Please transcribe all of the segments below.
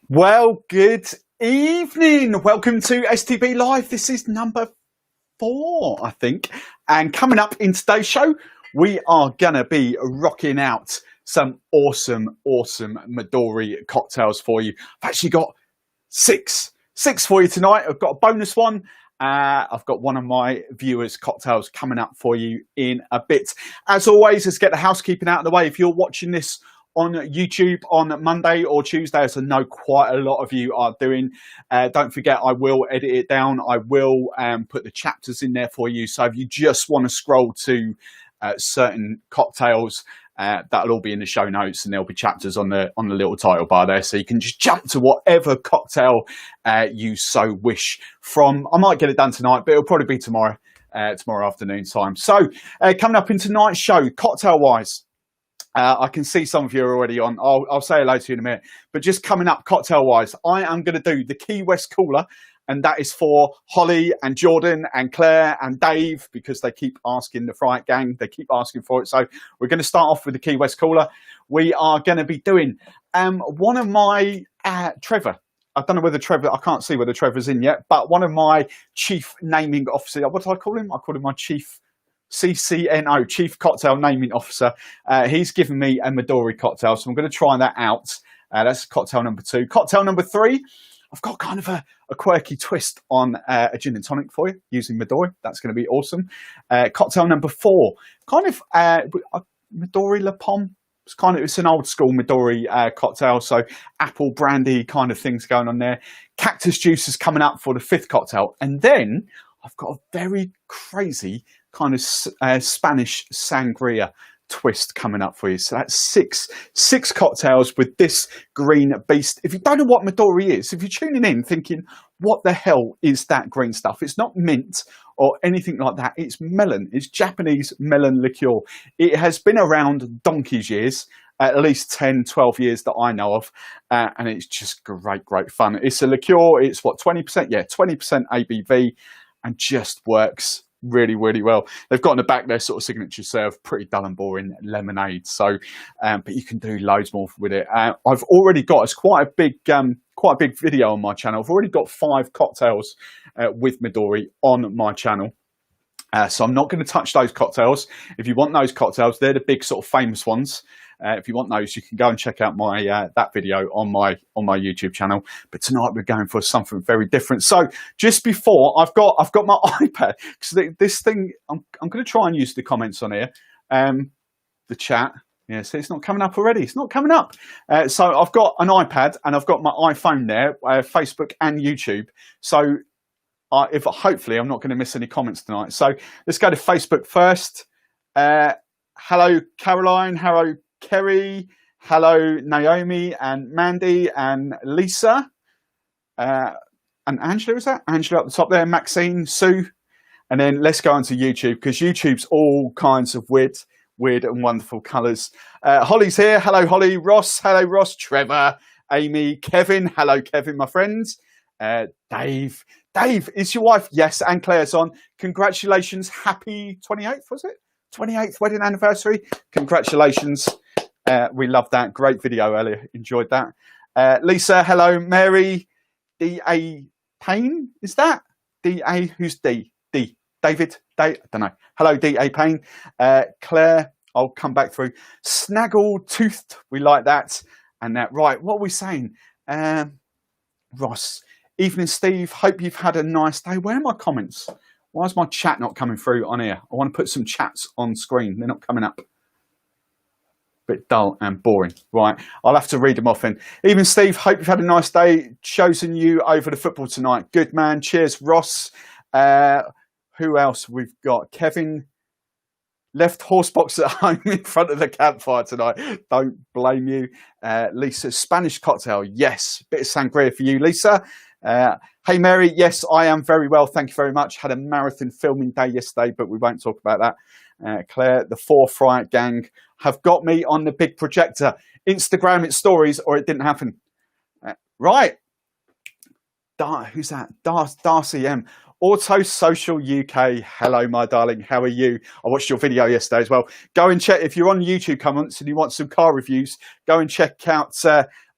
Well, good evening. Welcome to StB Live. This is number 4, I think. And coming up in today's show, we are going to be rocking out some awesome Midori cocktails for you. I've actually got six for you tonight. I've got a bonus one. I've got one of my viewers' cocktails coming up for you in a bit. As always, let's get the housekeeping out of the way. If you're watching this on YouTube on Monday or Tuesday, as I know quite a lot of you are doing, don't forget I will edit it down. I will put the chapters in there for you. So if you just want to scroll to certain cocktails, that'll all be in the show notes, and there'll be chapters on the little title bar there, so you can just jump to whatever cocktail you so wish from. I might get it done tonight, but it'll probably be tomorrow afternoon time. So coming up in tonight's show, cocktail wise, I can see some of you are already on. I'll say hello to you in a minute. But just coming up cocktail-wise, I am going to do the Key West Cooler, and that is for Holly and Jordan and Claire and Dave, because they keep asking, the Fright Gang, they keep asking for it. So we're going to start off with the Key West Cooler. We are going to be doing one of my, Trevor. I don't know whether Trevor, I can't see whether Trevor's in yet, but one of my Cheif Naming Officer, what do I call him? I call him my Chief CCNO, Cheif Cocktail Naming Officer. He's given me a Midori cocktail, so I'm going to try that out. That's cocktail number 2. Cocktail number 3, I've got kind of a quirky twist on a gin and tonic for you using Midori. That's going to be awesome. Cocktail number 4, kind of Midori la Pomme. It's an old school Midori cocktail, so apple brandy kind of things going on there. Cactus Juice is coming up for the 5th cocktail, and then I've got a very crazy kind of Spanish sangria twist coming up for you. So that's six cocktails with this green beast. If you don't know what Midori is, if you're tuning in thinking, what the hell is that green stuff? It's not mint or anything like that. It's melon. It's Japanese melon liqueur. It has been around donkey's years, at least 10, 12 years that I know of. And it's just great fun. It's a liqueur. It's what, 20%? Yeah, 20% ABV, and just works really well. They've got in the back their sort of signature serve, pretty dull and boring lemonade. So, but you can do loads more with it. I've already got, it's quite a big video on my channel. I've already got 5 cocktails with Midori on my channel. So I'm not going to touch those cocktails. If you want those cocktails, they're the big sort of famous ones. If you want those, you can go and check out my that video on my YouTube channel. But tonight we're going for something very different. So just before, I've got my iPad, because this thing, I'm going to try and use the comments on here, the chat. Yeah, see, it's not coming up already. It's not coming up. So I've got an iPad and I've got my iPhone there, Facebook and YouTube. So hopefully I'm not going to miss any comments tonight. So let's go to Facebook first. Hello, Caroline. Hello, Kerry. Hello, Naomi and Mandy and Lisa. And Angela, is that? Angela up the top there. Maxine, Sue. And then let's go on to YouTube, because YouTube's all kinds of weird and wonderful colours. Holly's here. Hello, Holly. Ross. Hello, Ross. Trevor. Amy. Kevin. Hello, Kevin, my friends. Dave. Dave, is your wife? Yes, and Claire's on. Congratulations. Happy 28th, was it? 28th wedding anniversary. Congratulations. We loved that. Great video earlier. Enjoyed that. Lisa, hello. Mary. D.A. Payne, is that? D.A. Who's D? D. David? I don't know. Hello, D.A. Payne. Claire, I'll come back through. Snaggle-toothed. We like that. And that. Right, what are we saying? Ross. Evening, Steve. Hope you've had a nice day. Where are my comments? Why is my chat not coming through on here? I want to put some chats on screen. They're not coming up. Bit dull and boring. Right, I'll have to read them off then. Even Steve, hope you've had a nice day. Chosen you over the football tonight. Good man. Cheers, Ross. Who else we've got? Kevin. Left horse box at home in front of the campfire tonight. Don't blame you. Lisa, Spanish cocktail. Yes. Bit of sangria for you, Lisa. Hey, Mary. Yes, I am very well. Thank you very much. Had a marathon filming day yesterday, but we won't talk about that. Claire, the 4 Fright Gang have got me on the big projector. Instagram it stories, or it didn't happen. Right. Who's that? Darcy M. Auto Social UK. Hello, my darling. How are you? I watched your video yesterday as well. Go and check, if you're on YouTube comments and you want some car reviews, go and check out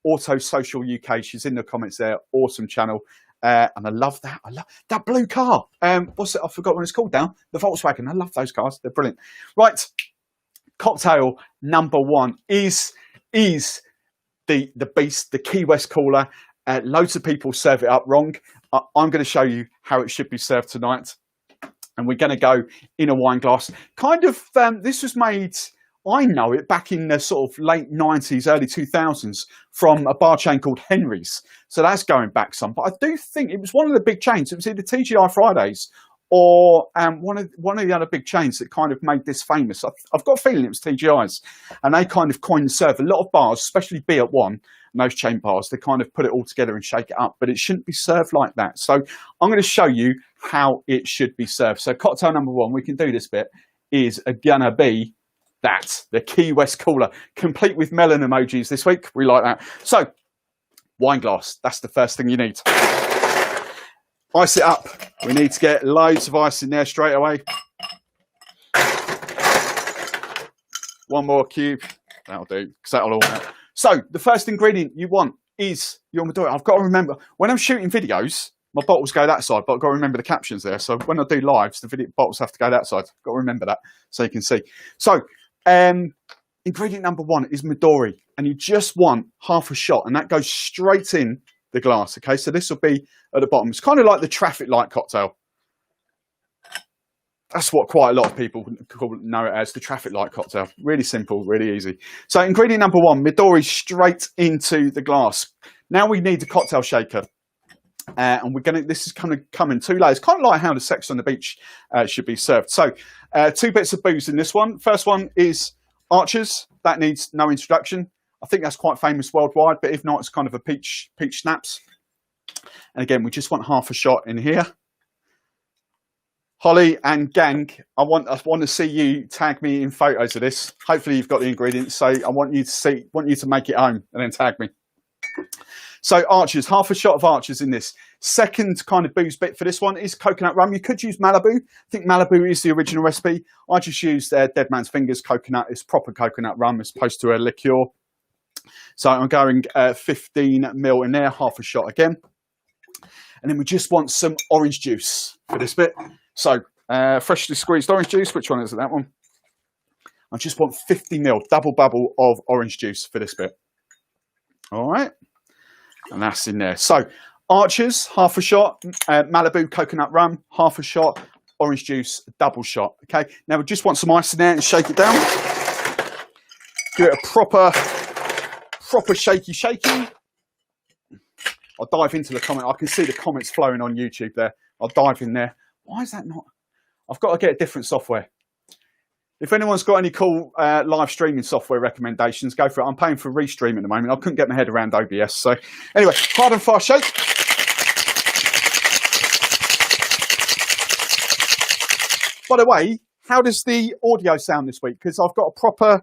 Auto Social UK. She's in the comments there. Awesome channel. And I love that. I love that blue car. What's it? I forgot what it's called now. The Volkswagen. I love those cars. They're brilliant. Right. Cocktail number one is the beast, the Key West cooler. Loads of people serve it up wrong. I'm going to show you how it should be served tonight. And we're going to go in a wine glass. Kind of, this was made, I know it, back in the sort of late 90s, early 2000s from a bar chain called Henry's. So that's going back some. But I do think it was one of the big chains. It was either TGI Fridays or one of the other big chains that kind of made this famous. I've got a feeling it was TGI's. And they kind of coined and serve a lot of bars, especially B@1, and those chain bars. They kind of put it all together and shake it up. But it shouldn't be served like that. So I'm going to show you how it should be served. So cocktail number one, we can do this bit, is gonna be that, the Key West cooler, complete with melon emojis this week. We like that. So wine glass, that's the first thing you need. Ice it up. We need to get loads of ice in there straight away. One more cube. That'll do, because that'll all help. So the first ingredient you want is your Midori. I've got to remember, when I'm shooting videos, my bottles go that side, but I've got to remember the captions there. So when I do lives, the video bottles have to go that side. I've got to remember that so you can see. So ingredient number one is Midori, and you just want half a shot, and that goes straight in the glass. Okay, so this will be at the bottom. It's kind of like the traffic light cocktail. That's what quite a lot of people know it as, the traffic light cocktail. Really simple, really easy. So ingredient number one, Midori straight into the glass. Now we need a cocktail shaker. And this is going to come in two layers, kind of like how the Sex on the Beach should be served. So 2 bits of booze in this one. First one is Archer's. That needs no introduction. I think that's quite famous worldwide, but if not, it's kind of a peach schnapps. And again, we just want half a shot in here. Holly and gang, I want to see you tag me in photos of this. Hopefully you've got the ingredients, so I want you to make it home and then tag me. So Archer's, half a shot of Archer's in this. Second kind of booze bit for this one is coconut rum. You could use Malibu. I think Malibu is the original recipe. I just used Dead Man's Fingers coconut. It's proper coconut rum as opposed to a liqueur. So I'm going 15 ml in there, half a shot again. And then we just want some orange juice for this bit. So freshly squeezed orange juice. Which one is it, that one? I just want 50 ml, double bubble of orange juice for this bit. All right. And that's in there. So Archer's, half a shot. Malibu coconut rum, half a shot. Orange juice, double shot. Okay. Now we just want some ice in there and shake it down. Give it a proper shaky. I'll dive into the comment. I can see the comments flowing on YouTube there. I'll dive in there. Why is that not? I've got to get a different software. If anyone's got any cool live streaming software recommendations, go for it. I'm paying for Restream at the moment. I couldn't get my head around OBS. So anyway, hard and fast shake. By the way, how does the audio sound this week? Because I've got a proper,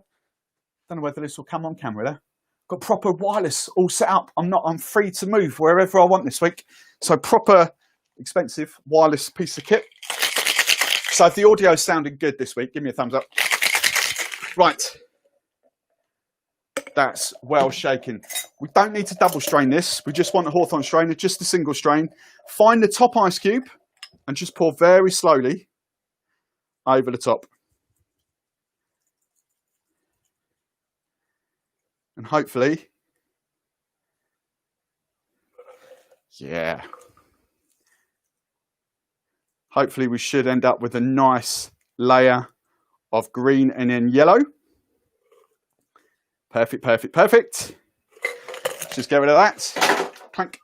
don't know whether this will come on camera there. Got proper wireless all set up. I'm free to move wherever I want this week. So proper expensive wireless piece of kit. So if the audio sounded good this week, give me a thumbs up. Right. That's well shaken. We don't need to double strain this. We just want a Hawthorne strainer, just a single strain. Find the top ice cube and just pour very slowly over the top. And hopefully, yeah. Hopefully we should end up with a nice layer of green and then yellow. Perfect. Just get rid of that. Clank.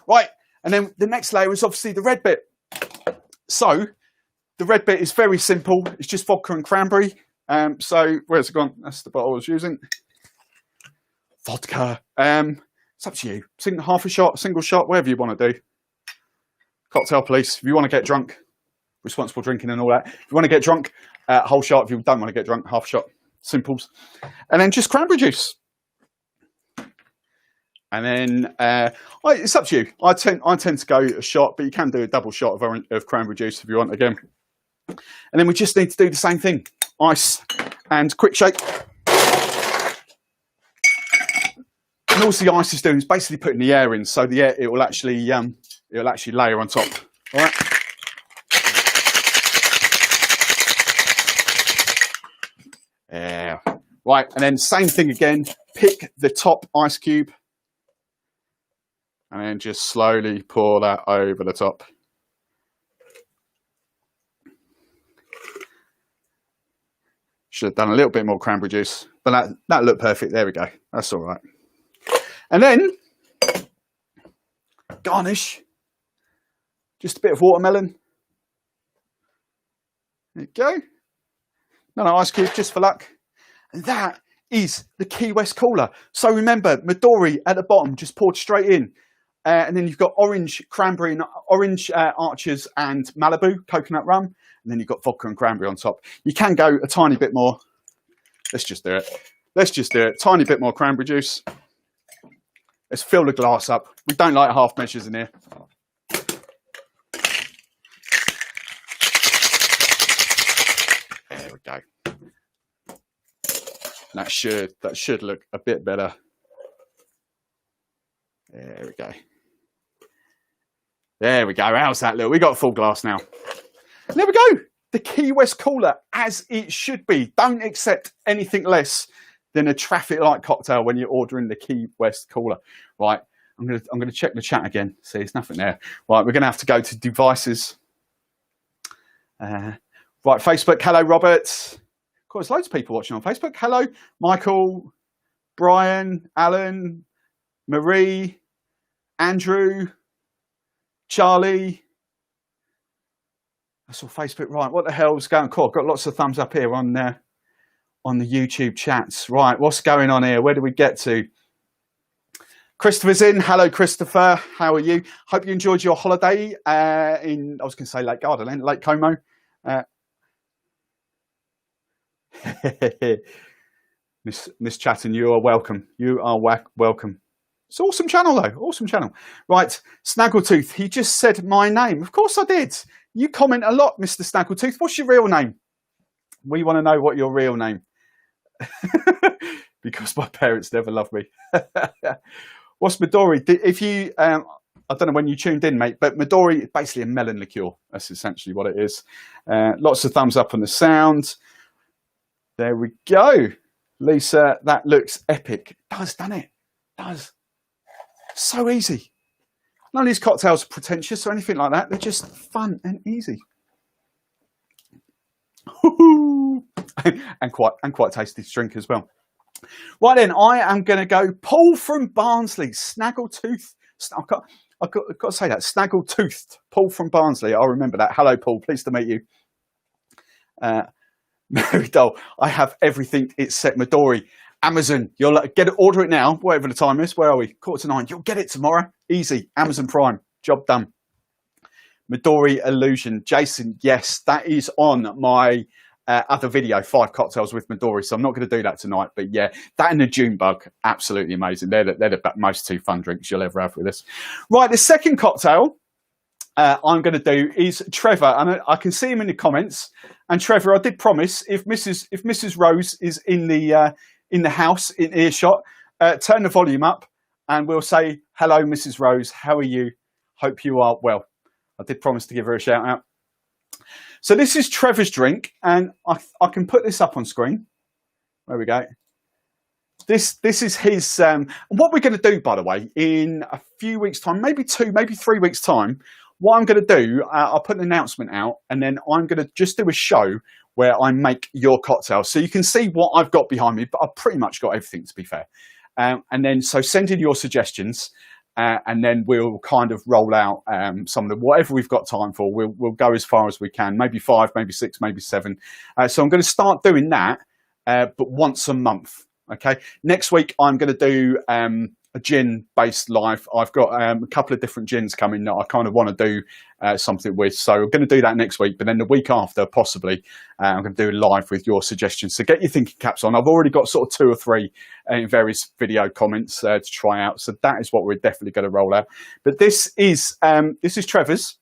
Right, and then the next layer is obviously the red bit. So the red bit is very simple. It's just vodka and cranberry. So where's it gone? That's the bottle I was using. Vodka. It's up to you. Half a shot, single shot, whatever you want to do. Cocktail police. If you want to get drunk, responsible drinking and all that. If you want to get drunk, whole shot. If you don't want to get drunk, half a shot. Simples. And then just cranberry juice. And then it's up to you. I tend to go a shot, but you can do a double shot of cranberry juice if you want again. And then we just need to do the same thing. Ice and quick shake. And all the ice is doing is basically putting the air in, so the air it will actually layer on top. All right. Yeah. Right, and then same thing again. Pick the top ice cube, and then just slowly pour that over the top. Should have done a little bit more cranberry juice, but that looked perfect. There we go. That's all right. And then garnish. Just a bit of watermelon. There you go. No ice cube, just for luck. And that is the Key West cooler. So remember, Midori at the bottom, just poured straight in. And then you've got orange cranberry and orange Archers and Malibu coconut rum. And then you've got vodka and cranberry on top. You can go a tiny bit more. Let's just do it. Let's just do it. Tiny bit more cranberry juice. Let's fill the glass up. We don't like half measures in here. There we go. That should look a bit better. There we go. There we go. How's that look? We got a full glass now. There we go. The Key West cooler as it should be. Don't accept anything less than a traffic light cocktail when you're ordering the Key West cooler. Right. I'm gonna check the chat again. See, there's nothing there. Right, we're gonna have to go to devices. Right, Facebook. Hello, Robert. Of course, loads of people watching on Facebook. Hello, Michael, Brian, Alan, Marie, Andrew, Charlie. That's all Facebook. Right, what the hell's going on? Cool, I've got lots of thumbs up here on the YouTube chats. Right, what's going on here? Where do we get to? Christopher's in. Hello, Christopher. How are you? Hope you enjoyed your holiday in, I was going to say Lake Garda, Lake Como. Miss Chatton, you are welcome. You are welcome. It's an awesome channel, though. Awesome channel. Right, Snaggletooth. He just said my name. Of course I did. You comment a lot, Mr. Snaggletooth. What's your real name? We want to know what your real name. Because my parents never loved me. What's Midori? If you, I don't know when you tuned in, mate, but Midori is basically a melon liqueur. That's essentially what it is. Lots of thumbs up on the sound. There we go. Lisa, that looks epic. It does, doesn't it? It does. So easy. None of these cocktails are pretentious or anything like that. They're just fun and easy. and quite tasty to drink as well. Right then, I am going to go Paul from Barnsley. Snaggletooth. I've got to say that. Snaggletooth. Paul from Barnsley. I'll remember that. Hello, Paul. Pleased to meet you. Mary Doll. I have everything. It's set. Midori. Amazon. You'll get it. Order it now. Whatever the time is. Where are we? 8:45. You'll get it tomorrow. Easy. Amazon Prime. Job done. Midori Illusion. Jason. Yes, that is on my other video, 5 cocktails with Midori. So I'm not going to do that tonight, but yeah, that and the June Bug, absolutely amazing. They're the most 2 fun drinks you'll ever have with this. Right, the second cocktail I'm going to do is Trevor, and I can see him in the comments. And Trevor, I did promise if Mrs. Rose is in the house in earshot, turn the volume up, and we'll say hello, Mrs. Rose. How are you? Hope you are well. I did promise to give her a shout out. So this is Trevor's drink, and I can put this up on screen. There we go. This is his. What we're going to do, by the way, in a few weeks' time, maybe 2, maybe 3 weeks' time, what I'm going to do, I'll put an announcement out, and then I'm going to just do a show where I make your cocktail. So you can see what I've got behind me, but I've pretty much got everything, to be fair. And then, so send in your suggestions. And then we'll kind of roll out some of the, whatever we've got time for. We'll go as far as we can, maybe 5, maybe 6, maybe 7. So I'm going to start doing that, but once a month. Okay. Next week, I'm going to do a gin-based live. I've got a couple of different gins coming that I kind of want to do something with. So I'm going to do that next week. But then the week after, possibly, I'm going to do live with your suggestions. So get your thinking caps on. I've already got sort of 2 or 3 in various video comments to try out. So that is what we're definitely going to roll out. But this is Trevor's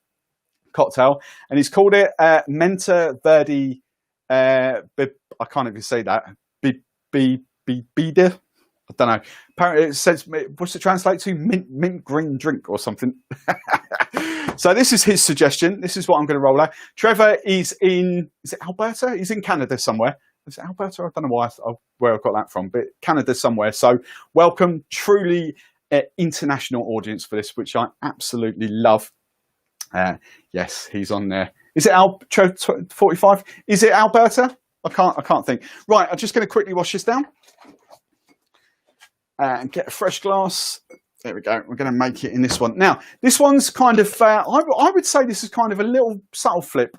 cocktail, and he's called it Menta Verde. I can't even say that. Bida. I don't know. Apparently it says, what's it translate to? Mint green drink or something. So this is his suggestion. This is what I'm going to roll out. Trevor is it Alberta? He's in Canada somewhere. Is it Alberta? I don't know where I got that from, but Canada somewhere. So welcome, truly international audience for this, which I absolutely love. Yes, he's on there. Is it 45? Is it Alberta? I can't think. Right, I'm just going to quickly wash this down and get a fresh glass. There we go. We're going to make it in this one. Now, this one's kind of, I would say this is kind of a little subtle flip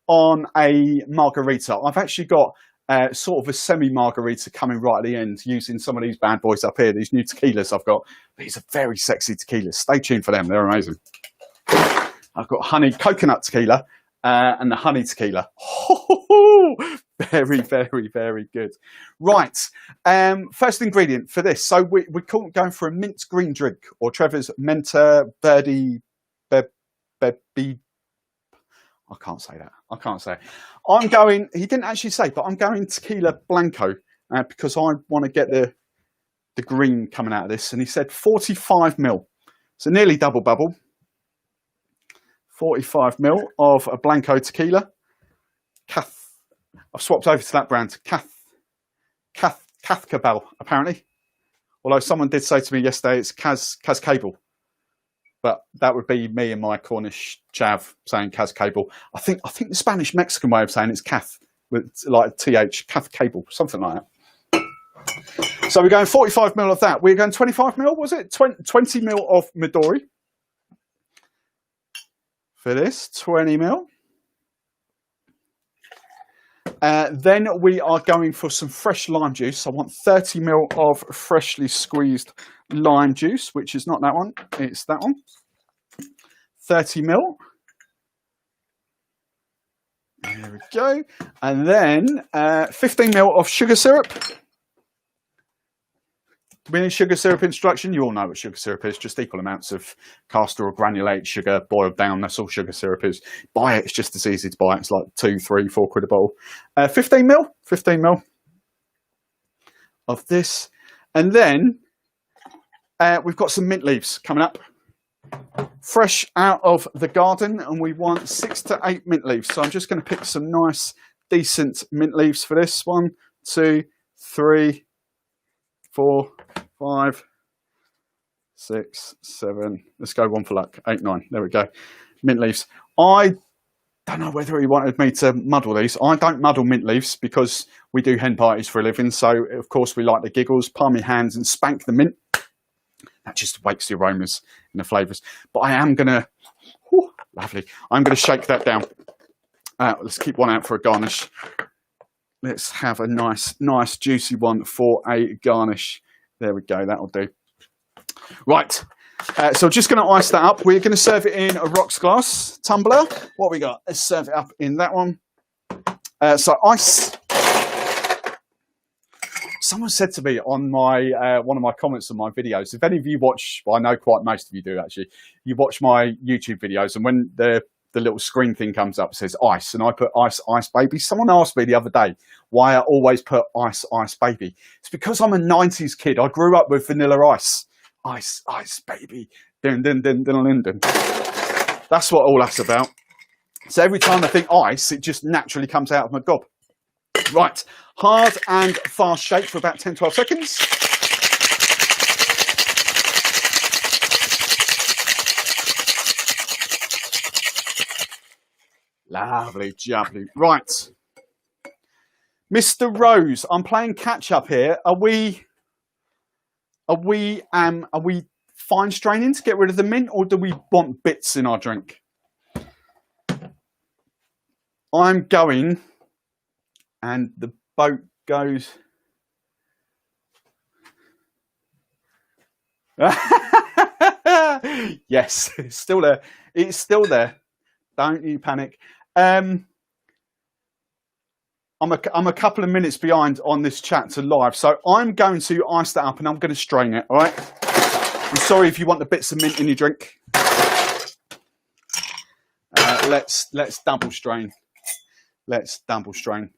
on a margarita. I've actually got sort of a semi-margarita coming right at the end using some of these bad boys up here, these new tequilas I've got. These are very sexy tequilas. Stay tuned for them. They're amazing. I've got coconut tequila and the honey tequila. Very, very, very good. Right. First ingredient for this. So we're going for a mint green drink, or Trevor's Menta Birdie. I can't say that. I can't say it. He didn't actually say, but I'm going tequila blanco because I want to get the green coming out of this. And he said 45 ml. So nearly double bubble. 45 ml of a blanco tequila. I've swapped over to that brand, Cathcabel, apparently. Although someone did say to me yesterday it's Cascable. But that would be me and my Cornish chav saying Cascable. I think the Spanish-Mexican way of saying it's Cath, with like TH, Cathcable, something like that. So we're going 45 ml of that. We're going 25 ml, was it? 20 ml of Midori. For this, 20 ml. Then we are going for some fresh lime juice. I want 30 ml of freshly squeezed lime juice, which is not that one, it's that one. 30 ml. There we go. And then 15 ml of sugar syrup. We need sugar syrup instruction. You all know what sugar syrup is. Just equal amounts of caster or granulated sugar boiled down. That's all sugar syrup is. Buy it. It's just as easy to buy. It's like 2, 3, 4 quid a bottle. 15 ml of this. And then we've got some mint leaves coming up. Fresh out of the garden. And we want 6 to 8 mint leaves. So I'm just going to pick some nice, decent mint leaves for this. 1, 2, 3, 4, 5, 6, 7. Let's go one for luck. 8, 9. There we go. Mint leaves. I don't know whether he wanted me to muddle these. I don't muddle mint leaves because we do hen parties for a living. So, of course, we like the giggles. Palm your hands and spank the mint. That just wakes the aromas and the flavours. But I am going to... Lovely. I'm going to shake that down. Let's keep one out for a garnish. Let's have a nice juicy one for a garnish. There we go, that'll do. Right, so just going to ice that up. We're going to serve it in a rocks glass tumbler. What we got? Let's serve it up in that one. So ice. Someone said to me on my one of my comments on my videos, if any of you watch, well, I know quite most of you do actually, you watch my YouTube videos, and when the little screen thing comes up, it says ice, and I put ice, ice baby. Someone asked me the other day why I always put ice, ice baby. It's because I'm a 90s kid. I grew up with vanilla ice. Ice, ice baby. Dun, dun, dun, dun, dun, dun. That's what all that's about. So every time I think ice, it just naturally comes out of my gob. Right, hard and fast shake for about 10-12 seconds. Lovely, jubbly. Right. Mr. Rose, I'm playing catch up here. Are we fine straining to get rid of the mint, or do we want bits in our drink? I'm going, and the boat goes. Yes, it's still there. It's still there. Don't you panic. I'm a couple of minutes behind on this chat to live, so I'm going to ice that up and I'm going to strain it. All right. I'm sorry if you want the bits of mint in your drink. Let's double strain. Let's double strain.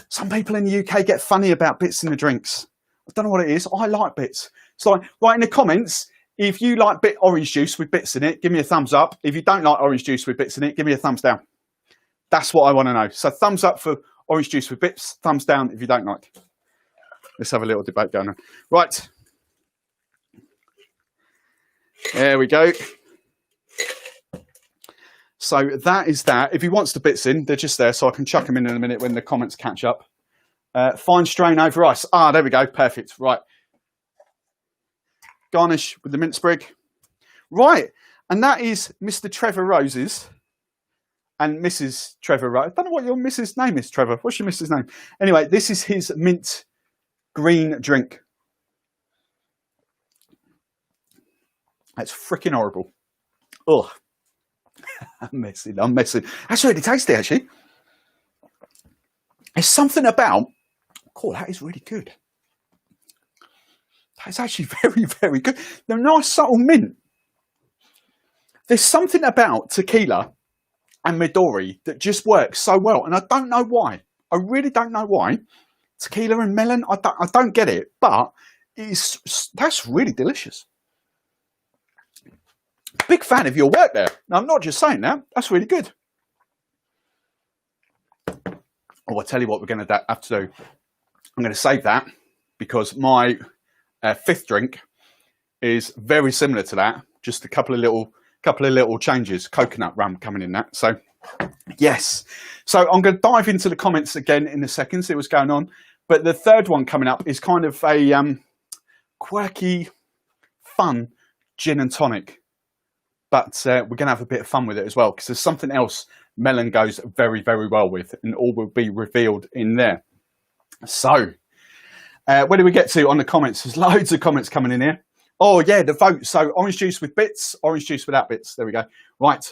Some people in the UK get funny about bits in the drinks. I don't know what it is. I like bits. So write in the comments if you like orange juice with bits in it. Give me a thumbs up. If you don't like orange juice with bits in it, give me a thumbs down. That's what I want to know. So thumbs up for orange juice with bits. Thumbs down if you don't like. Let's have a little debate going on. Right. There we go. So that is that. If he wants the bits in, they're just there, so I can chuck them in a minute when the comments catch up. Fine strain over ice. Ah, there we go. Perfect. Right. Garnish with the mint sprig. Right. And that is Mr. Trevor Rose's and Mrs. Trevor Rose. I don't know what your Mrs. name is, Trevor. What's your Mrs. name? Anyway, this is his mint green drink. That's freaking horrible. Ugh. I'm messing. That's really tasty, actually. There's something about... Cool, that is really good. That's actually very, very good. They're nice, subtle mint. There's something about tequila and Midori that just works so well, and I don't know why. I really don't know why. Tequila and melon, I don't get it, but that's really delicious. Big fan of your work there. Now, I'm not just saying that. That's really good. Oh, I'll tell you what we're going to have to do. I'm going to save that because my fifth drink is very similar to that. Just a couple of little changes. Coconut rum coming in that. So, yes. So I'm going to dive into the comments again in a second, see what's going on. But the third one coming up is kind of a quirky, fun gin and tonic. But we're going to have a bit of fun with it as well because there's something else melon goes very, very well with, and all will be revealed in there. So, where do we get to on the comments? There's loads of comments coming in here. Oh, yeah, the vote. So, orange juice with bits, orange juice without bits. There we go. Right.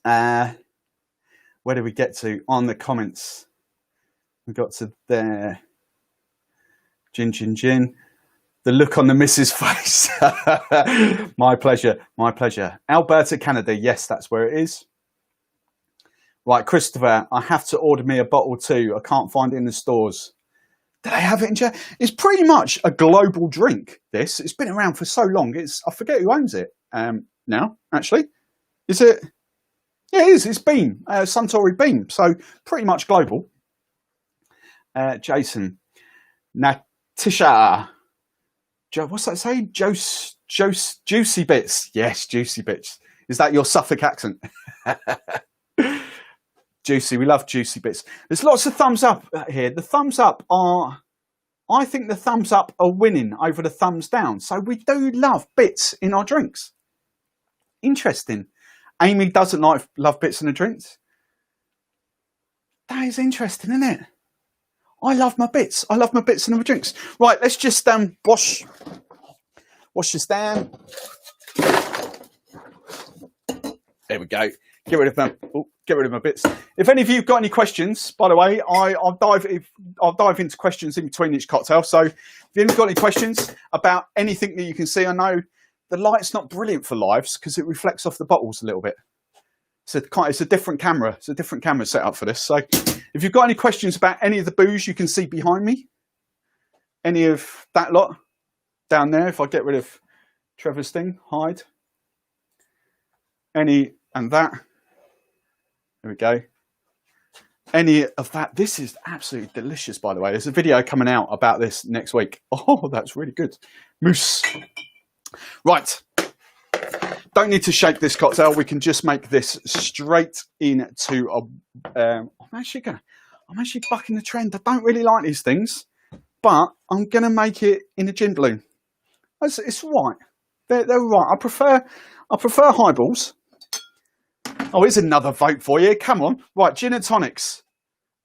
Where do we get to on the comments? We got to there. Gin, gin, gin. The look on the missus' face. My pleasure. My pleasure. Alberta, Canada. Yes, that's where it is. Right, Christopher, I have to order me a bottle too. I can't find it in the stores. Do they have it in Japan? It's pretty much a global drink, this. It's been around for so long. I forget who owns it now, actually. Is it? Yeah, it is. It's Beam. Suntory Beam. So pretty much global. Jason. Natisha. What's that saying? Juicy bits. Yes, juicy bits. Is that your Suffolk accent? Juicy. We love juicy bits. There's lots of thumbs up here. The thumbs up I think the thumbs up are winning over the thumbs down. So we do love bits in our drinks. Interesting. Amy doesn't love bits in the drinks. That is interesting, isn't it? I love my bits. I love my bits in my drinks. Right, let's just wash this down. There we go. Get rid of my bits. If any of you have got any questions, by the way, I'll dive into questions in between each cocktail. So if you've got any questions about anything that you can see, I know the light's not brilliant for lives because it reflects off the bottles a little bit. It's a different camera. It's a different camera set up for this. So if you've got any questions about any of the booze you can see behind me, any of that lot down there, if I get rid of Trevor's thing, hide. Any and that. There we go. Any of that. This is absolutely delicious, by the way. There's a video coming out about this next week. Oh, that's really good. Mousse. Right. Don't need to shake this cocktail. We can just make this straight into a... I'm actually bucking the trend. I don't really like these things, but I'm going to make it in a gin balloon. It's right. They're right. I prefer highballs. Oh, here's another vote for you. Come on. Right, gin and tonics.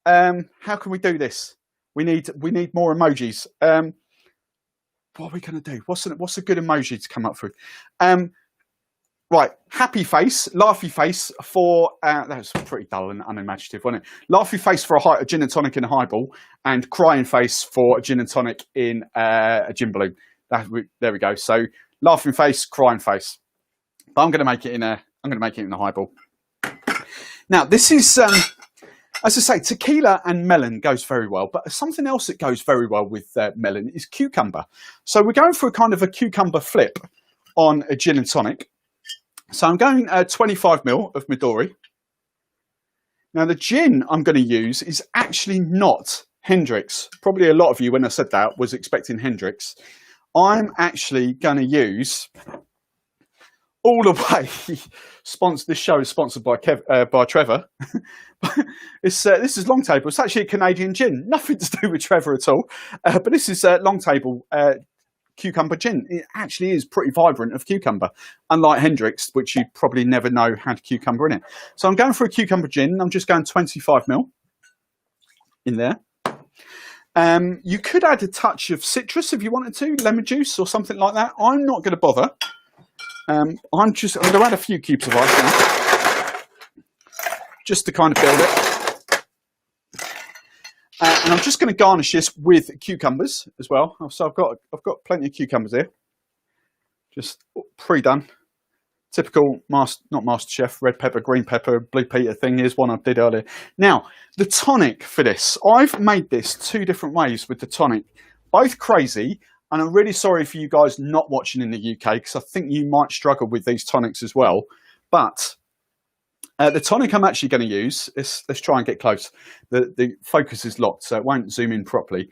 How can we do this? We need more emojis. What are we going to do? What's a good emoji to come up with? Right, happy face, laughy face for, that was pretty dull and unimaginative, wasn't it? Laughy face for a gin and tonic in a highball, and crying face for a gin and tonic in a gin balloon. There we go. So laughing face, crying face. But I'm going to make it in a highball. Now this is As I say, tequila and melon goes very well, but something else that goes very well with melon is cucumber. So we're going for a kind of a cucumber flip on a gin and tonic. So I'm going 25 ml of Midori. Now the gin I'm going to use is actually not Hendrick's. Probably a lot of you, when I said that, was expecting Hendrick's. I'm actually going to use all the way. This show is sponsored by Trevor. This is Long Table. It's actually a Canadian gin. Nothing to do with Trevor at all. But this is Long Table cucumber gin. It actually is pretty vibrant of cucumber, unlike Hendrick's, which you probably never know had cucumber in it. So I'm going for a cucumber gin. I'm just going 25 ml in there. You could add a touch of citrus if you wanted to, lemon juice or something like that. I'm not going to bother. I'm going to add a few cubes of ice now, just to kind of build it. And I'm just going to garnish this with cucumbers as well. So I've got plenty of cucumbers here, just pre-done. Typical not MasterChef, red pepper, green pepper, blue Peter thing. Here's one I did earlier. Now, the tonic for this. I've made this 2 different ways with the tonic, both crazy. And I'm really sorry for you guys not watching in the UK, because I think you might struggle with these tonics as well. But the tonic I'm actually going to use, let's try and get close. The focus is locked, so it won't zoom in properly.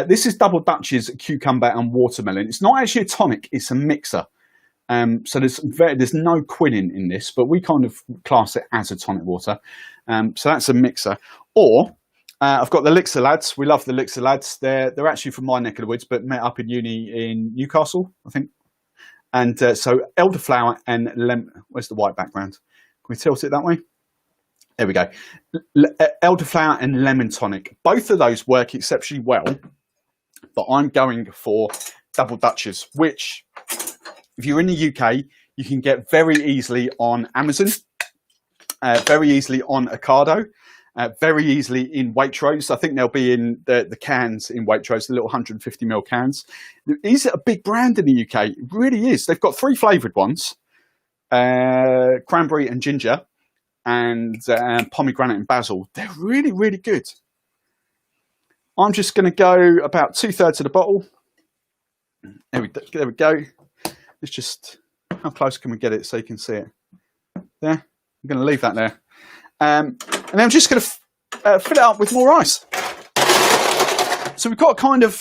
This is Double Dutch's cucumber and watermelon. It's not actually a tonic, it's a mixer. So there's no quinine in this, but we kind of class it as a tonic water. So that's a mixer. Or I've got the Elixir lads. We love the Elixir lads. They're actually from my neck of the woods, but met up in uni in Newcastle, I think. And so elderflower and lemon. Where's the white background? Can we tilt it that way? There we go. Elderflower and lemon tonic. Both of those work exceptionally well, but I'm going for Double Dutch's, which, if you're in the UK, you can get very easily on Amazon, very easily on Ocado, very easily in Waitrose. I think they'll be in the cans in Waitrose, the little 150ml cans. Is it a big brand in the UK? It really is. They've got 3 flavoured ones, cranberry and ginger, and pomegranate and basil. They're really, really good. I'm just going to go about 2/3 of the bottle. There we go. It's just, how close can we get it so you can see it? There. I'm going to leave that there. And then I'm just going to fill it up with more ice. So we've got kind of,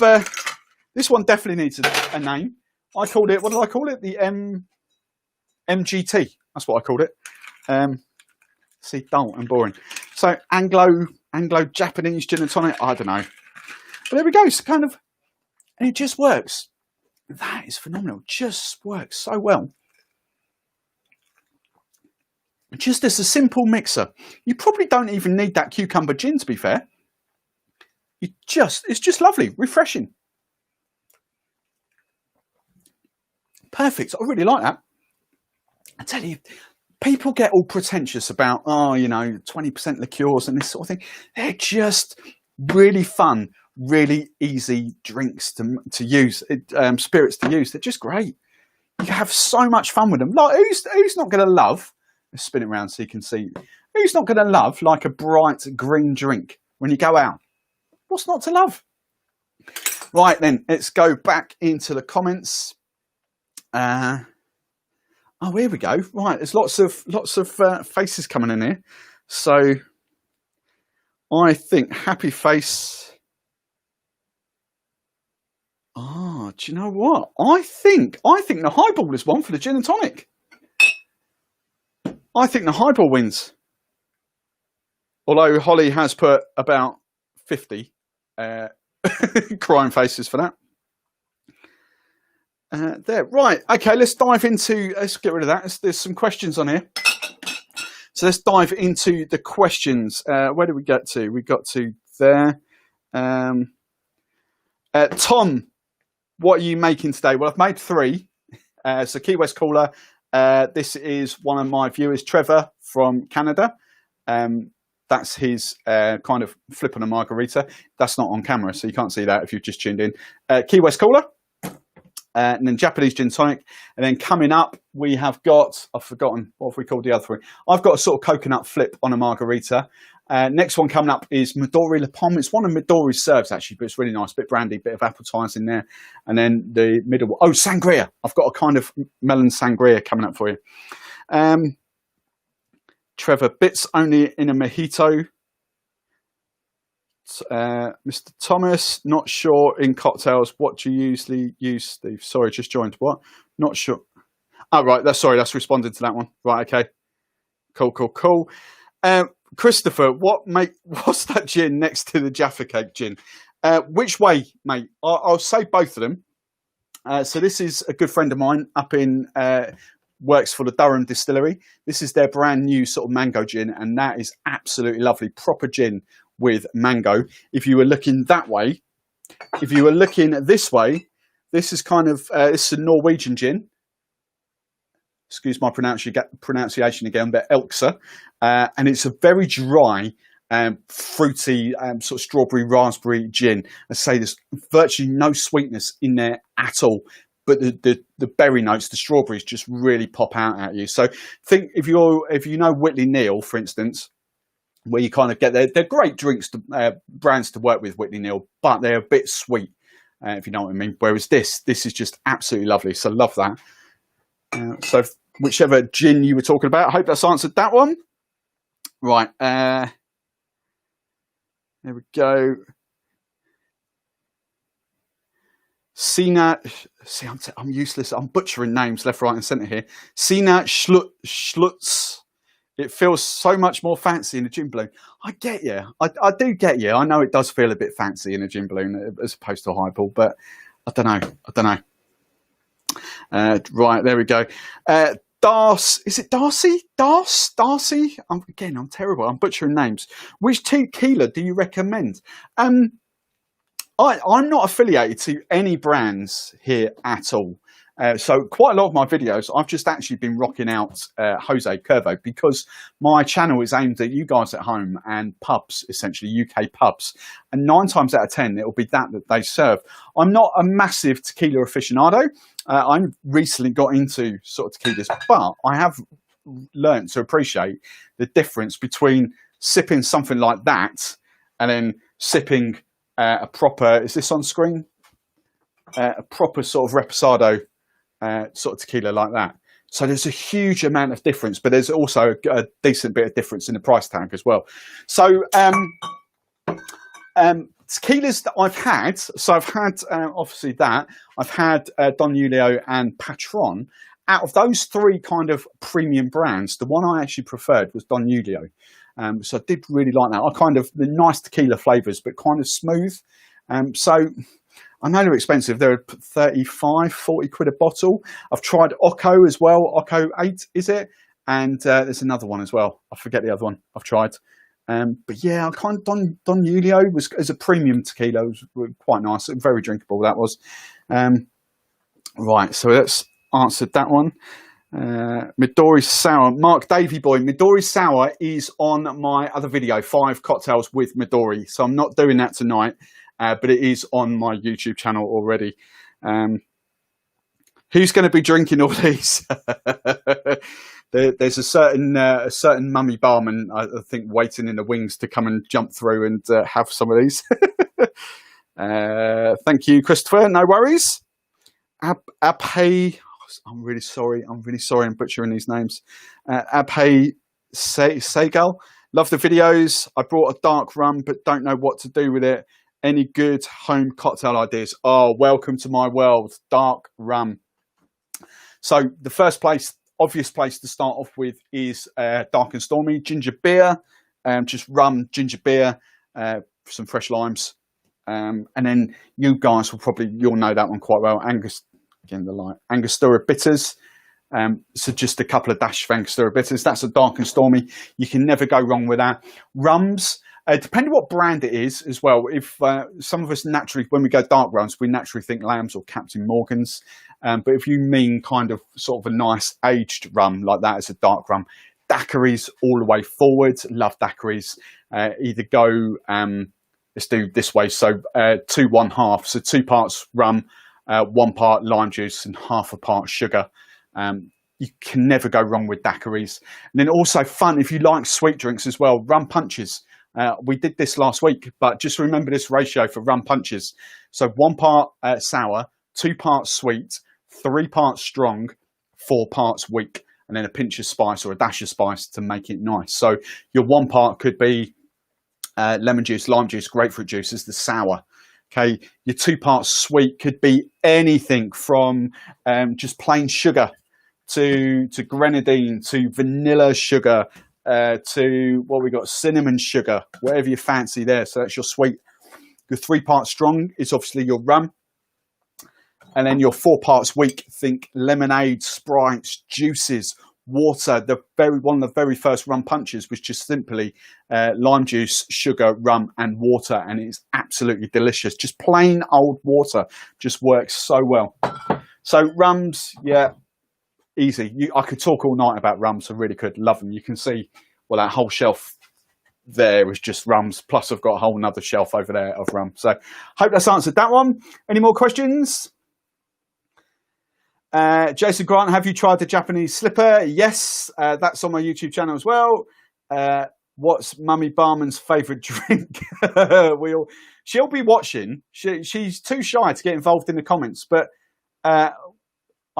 this one definitely needs a name. I called it, what did I call it? The MGT. That's what I called it. See, dull and boring. So Anglo-Japanese gin and tonic, I don't know. But there we go. It's kind of, and it just works. That is phenomenal. Just works so well. Just as a simple mixer. You probably don't even need that cucumber gin, to be fair. It's just lovely, refreshing. Perfect. I really like that. I tell you, people get all pretentious about, 20% liqueurs and this sort of thing. They're just really fun, really easy drinks to use, spirits to use. They're just great. You have so much fun with them. Like, who's not going to love, let's spin it around so you can see, who's not going to love like a bright green drink when you go out? What's not to love? Right then, let's go back into the comments. Oh, here we go. Right, there's lots of faces coming in here. So I think happy face. Oh, do you know what? I think the highball is one for the gin and tonic. I think the highball wins. Although Holly has put about 50 crying faces for that. There, right. Okay, let's get rid of that. There's some questions on here. So let's dive into the questions. Where did we get to? We got to there. Tom, what are you making today? Well, I've made 3. So Key West Cooler. This is one of my viewers, Trevor from Canada. That's his kind of flipping a margarita. That's not on camera, so you can't see that if you've just tuned in. Key West Cooler. and then Japanese gin tonic. And then coming up, we have got, I've forgotten, what have we called the other three? I've got a sort of coconut flip on a margarita. Next one coming up is Midori la Pomme. It's one of Midori's serves, actually, but it's really nice. Bit brandy, bit of apple ties in there. And then the middle, oh, sangria. I've got a kind of melon sangria coming up for you. Trevor, bits only in a mojito. Mr. Thomas, not sure in cocktails. What do you usually use, Steve? Sorry, just joined. What? Not sure. Oh, right. That's responded to that one. Right. Okay. Cool. Christopher, what's that gin next to the Jaffa Cake gin? Which way, mate? I'll say both of them. So this is a good friend of mine up in works for the Durham Distillery. This is their brand new sort of mango gin, and that is absolutely lovely. Proper gin with mango. If you were looking that way, if you were looking this way, this is kind of this is a Norwegian gin. Excuse my pronunciation again, but Elksa, and it's a very dry, fruity, sort of strawberry raspberry gin. I say there's virtually no sweetness in there at all, but the berry notes, the strawberries, just really pop out at you. So think if you know Whitley Neal, for instance, where you kind of get they're great drinks, brands to work with, Whitley Neal, but they're a bit sweet, if you know what I mean. Whereas this is just absolutely lovely. So love that. So whichever gin you were talking about, I hope that's answered that one. Right. There we go. Sina, see, I'm useless. I'm butchering names left, right, and centre here. Sina Schlutz. It feels so much more fancy in a gin balloon. I get you. I do get you. I know it does feel a bit fancy in a gin balloon as opposed to a highball, but I don't know. Right, there we go. Is it Darcy? Darcy? I'm terrible. I'm butchering names. Which tequila do you recommend? I'm not affiliated to any brands here at all. So quite a lot of my videos, I've just actually been rocking out Jose Cuervo because my channel is aimed at you guys at home and pubs, essentially UK pubs. And 9 times out of 10, it'll be that they serve. I'm not a massive tequila aficionado. I recently got into sort of tequilas, but I have learned to appreciate the difference between sipping something like that and then sipping a proper, is this on screen? A proper sort of reposado sort of tequila like that. So there's a huge amount of difference, but there's also a decent bit of difference in the price tag as well. So tequilas that I've had, so I've had obviously that, I've had Don Julio and Patron. Out of those 3 kind of premium brands, the one I actually preferred was Don Julio. So I did really like that. I kind of, the nice tequila flavours, but kind of smooth. So I know they're expensive. They're 35, 40 quid a bottle. I've tried Occo as well. Occo 8, is it? And there's another one as well. I forget the other one I've tried. But yeah, I kind of, Don Julio was, as a premium tequila, was quite nice. Very drinkable, that was. Right, so that's answered that one. Midori Sour. Mark Davey Boy, Midori Sour is on my other video, 5 cocktails with Midori. So I'm not doing that tonight. But it is on my YouTube channel already. Who's going to be drinking all these? There's a certain mummy barman, I think, waiting in the wings to come and jump through and have some of these. Thank you, Christopher. No worries. Abhay, I'm really sorry. I'm butchering these names. Abhay Segal. Love the videos. I brought a dark rum, but don't know what to do with it. Any good home cocktail ideas? Oh, welcome to my world. Dark rum. So the first obvious place to start off with is dark and stormy. Ginger beer, just rum, ginger beer, some fresh limes. And then you guys you'll know that one quite well. Angostura bitters. So just a couple of dash of Angostura bitters. That's a dark and stormy. You can never go wrong with that. Rums. Depending what brand it is as well, if some of us naturally, when we go dark rums, we naturally think Lambs or Captain Morgan's. But if you mean kind of sort of a nice aged rum like that as a dark rum, daiquiris all the way forward. Love daiquiris. Either go, let's do this way. So 2 1/2. So 2 parts rum, 1 part lime juice and half a part sugar. You can never go wrong with daiquiris. And then also fun, if you like sweet drinks as well, rum punches. We did this last week, but just remember this ratio for rum punches. So 1 part sour, 2 parts sweet, 3 parts strong, 4 parts weak, and then a pinch of spice or a dash of spice to make it nice. So your 1 part could be lemon juice, lime juice, grapefruit juice is the sour. Okay, your 2 parts sweet could be anything from just plain sugar to grenadine to vanilla sugar to what we got, cinnamon sugar, whatever you fancy there. So that's your sweet. Your 3 parts strong is obviously your rum. And then your 4 parts weak, think lemonade, sprites, juices, water. One of the very first rum punches was just simply lime juice, sugar, rum, and water, and it's absolutely delicious. Just plain old water just works so well. So rums, yeah, easy. I could talk all night about rums. I really could. Love them. You can see, well, that whole shelf there is just rums. Plus, I've got a whole nother shelf over there of rum. So, hope that's answered that one. Any more questions? Jason Grant, have you tried the Japanese slipper? Yes, that's on my YouTube channel as well. What's Mummy Barman's favourite drink? She'll be watching. She's too shy to get involved in the comments, but I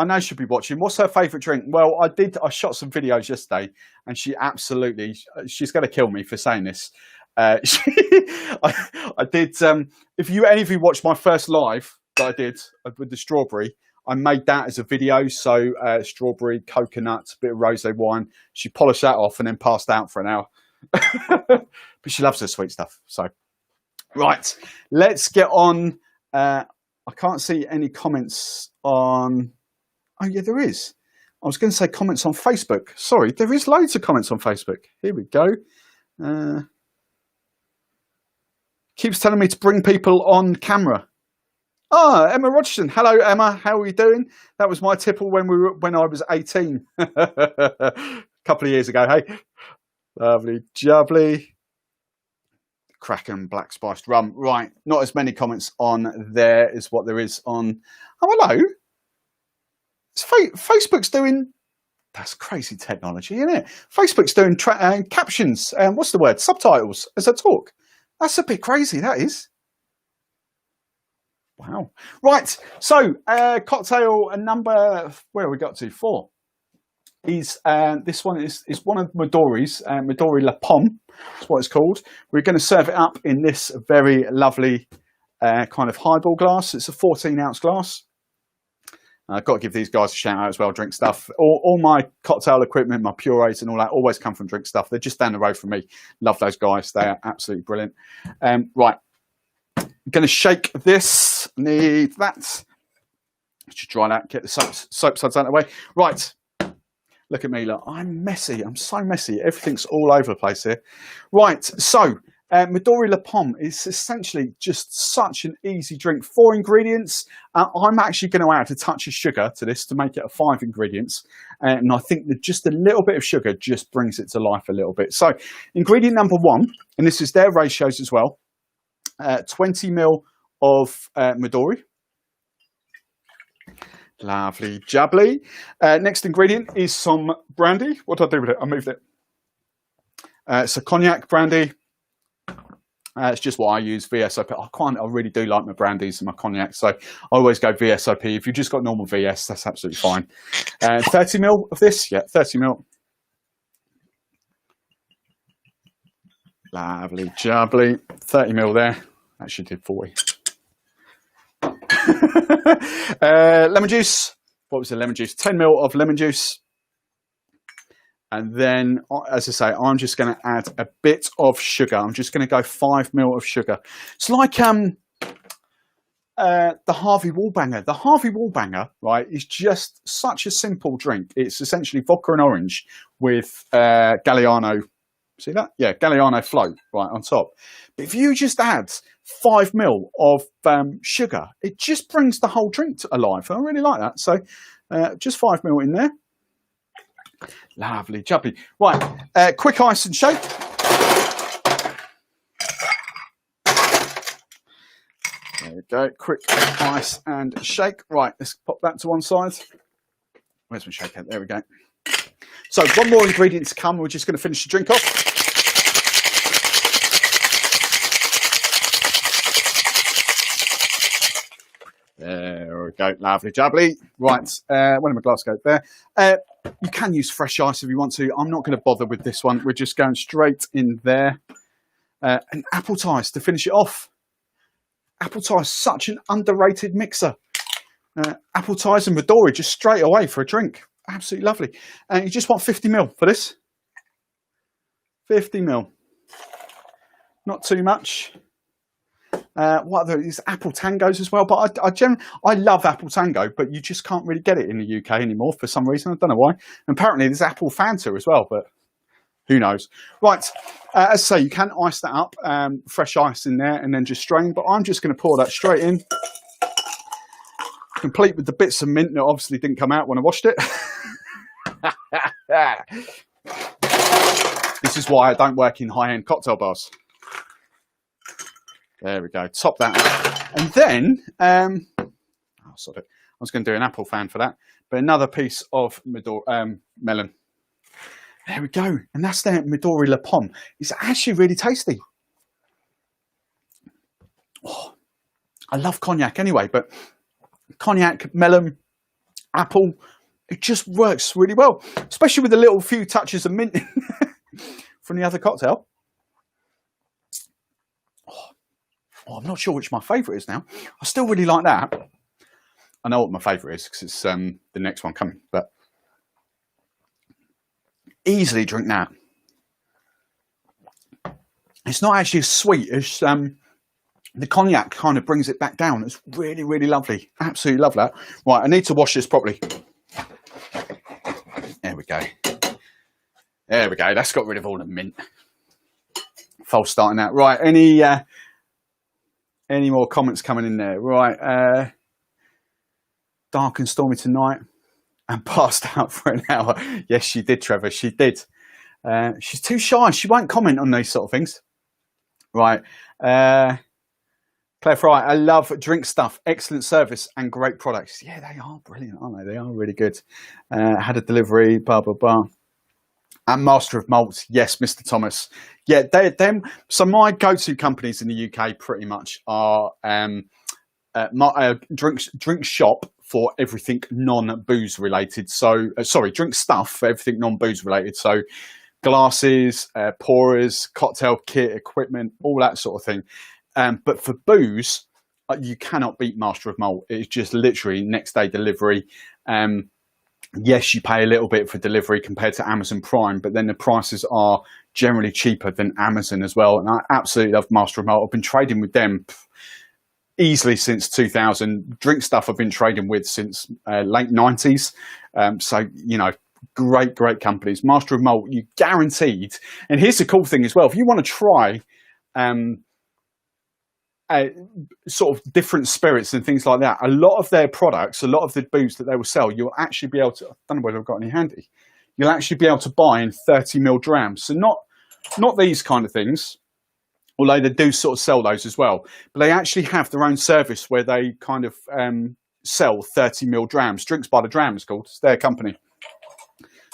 know she'll be watching. What's her favourite drink? Well, I shot some videos yesterday, and she's going to kill me for saying this. I did. If any of you watched my first live that I did with the strawberry, I made that as a video. So strawberry, coconut, bit of rosé wine. She polished that off and then passed out for an hour. But she loves her sweet stuff. So, right, let's get on. I can't see any comments on. Oh yeah, there is. I was going to say comments on Facebook. Sorry, there is loads of comments on Facebook. Here we go. Keeps telling me to bring people on camera. Oh, Emma Rogerson. Hello, Emma. How are you doing? That was my tipple when I was 18. A couple of years ago, hey? Lovely, jubbly. Kraken black spiced rum. Right, not as many comments on there as what there is on... Oh, hello. Facebook's doing... That's crazy technology, isn't it? Facebook's doing captions. What's the word? Subtitles as I talk. That's a bit crazy, that is. Wow. Right. So, cocktail number, where have we got to? 4. This one is one of Midori's, Midori la Pomme. That's what it's called. We're going to serve it up in this very lovely kind of highball glass. It's a 14-ounce glass. I've got to give these guys a shout out as well. Drink Stuff. All my cocktail equipment, my purees and all that always come from Drink Stuff. They're just down the road from me. Love those guys. They are absolutely brilliant. Right. I'm going to shake this. Need that. Just dry that. Get the soap suds out of the way. Right. Look at me. Look, I'm messy. I'm so messy. Everything's all over the place here. Right. So, Midori la Pomme is essentially just such an easy drink. 4 ingredients. I'm actually going to add a touch of sugar to this to make it a 5 ingredients. And I think that just a little bit of sugar just brings it to life a little bit. So, ingredient number 1, and this is their ratios as well. 20 ml of Midori. Lovely, jubbly. Next ingredient is some brandy. What did I do with it? I moved it. So cognac brandy. It's just what I use, VSOP. I really do like my brandies and my cognac, so I always go VSOP. If you've just got normal VS, that's absolutely fine. 30 ml of this. Yeah, 30 ml. Lovely, jubbly. 30 ml there. Actually did 40. Lemon juice. What was the lemon juice? 10 ml of lemon juice. And then, as I say, I'm just going to add a bit of sugar. I'm just going to go 5 ml of sugar. It's like the Harvey Wallbanger. The Harvey Wallbanger, right, is just such a simple drink. It's essentially vodka and orange with Galliano. See that? Yeah, Galliano float right on top. But if you just add 5 ml of sugar, it just brings the whole drink alive. I really like that. So just 5 ml in there. Lovely, jubbly. Right, quick ice and shake. There we go. Quick ice and shake. Right, let's pop that to one side. Where's my shaker? There we go. So one more ingredient to come. We're just going to finish the drink off. There we go. Lovely jubbly. Right, where did my glass go? There. You can use fresh ice if you want to. I'm not going to bother with this one. We're just going straight in there. And apple ties to finish it off. Apple ties, such an underrated mixer. Apple ties and Midori just straight away for a drink. Absolutely lovely. And you just want 50ml for this. 50ml. Not too much. What are these apple tangos as well? But I love apple tango, but you just can't really get it in the UK anymore for some reason. I don't know why. And apparently there's apple Fanta as well, but who knows? Right, as I say, you can ice that up, fresh ice in there, and then just strain. But I'm just going to pour that straight in, complete with the bits of mint that obviously didn't come out when I washed it. This is why I don't work in high-end cocktail bars. There we go. Top that up. And then, I was going to do an apple fan for that, but another piece of melon. There we go. And that's the Midori la Pomme. It's actually really tasty. Oh, I love cognac anyway, but cognac, melon, apple, it just works really well, especially with a little few touches of mint from the other cocktail. Oh, I'm not sure which my favourite is now. I still really like that. I know what my favourite is because it's the next one coming, but easily drink that. It's not actually as sweet as the cognac kind of brings it back down. It's really, really lovely. Absolutely love that. Right, I need to wash this properly. There we go. There we go. That's got rid of all the mint. False starting that. Right, any more comments coming in there? Right, dark and stormy tonight and passed out for an hour. Yes, she did, Trevor. She did. She's too shy. She won't comment on these sort of things. Right. Claire Fry, I love drink stuff. Excellent service and great products. Yeah, they are brilliant, aren't they? They are really good. Had a delivery, blah, blah, blah. And Master of Malts, yes, Mr. Thomas. Yeah, them. So my go-to companies in the UK pretty much are drink shop for everything non-booze related. So, sorry, drink stuff for everything non-booze related. So glasses, pourers, cocktail kit, equipment, all that sort of thing. But for booze, you cannot beat Master of Malt. It's just literally next day delivery. Yes, you pay a little bit for delivery compared to Amazon Prime, but then the prices are generally cheaper than Amazon as well. And I absolutely love Master of Malt. I've been trading with them easily since 2000. Drink stuff I've been trading with since late 90s. So, you know, great companies. Master of Malt, you guaranteed. And here's the cool thing as well. If you want to try sort of different spirits and things like that, a lot of their products, a lot of the booze that they will sell, you'll actually be able to, I don't know whether I've got any handy, you'll actually be able to buy in 30ml drams. So not these kind of things, although they do sort of sell those as well, but they actually have their own service where they kind of sell 30ml drams. Drinks by the Dram is called. It's their company.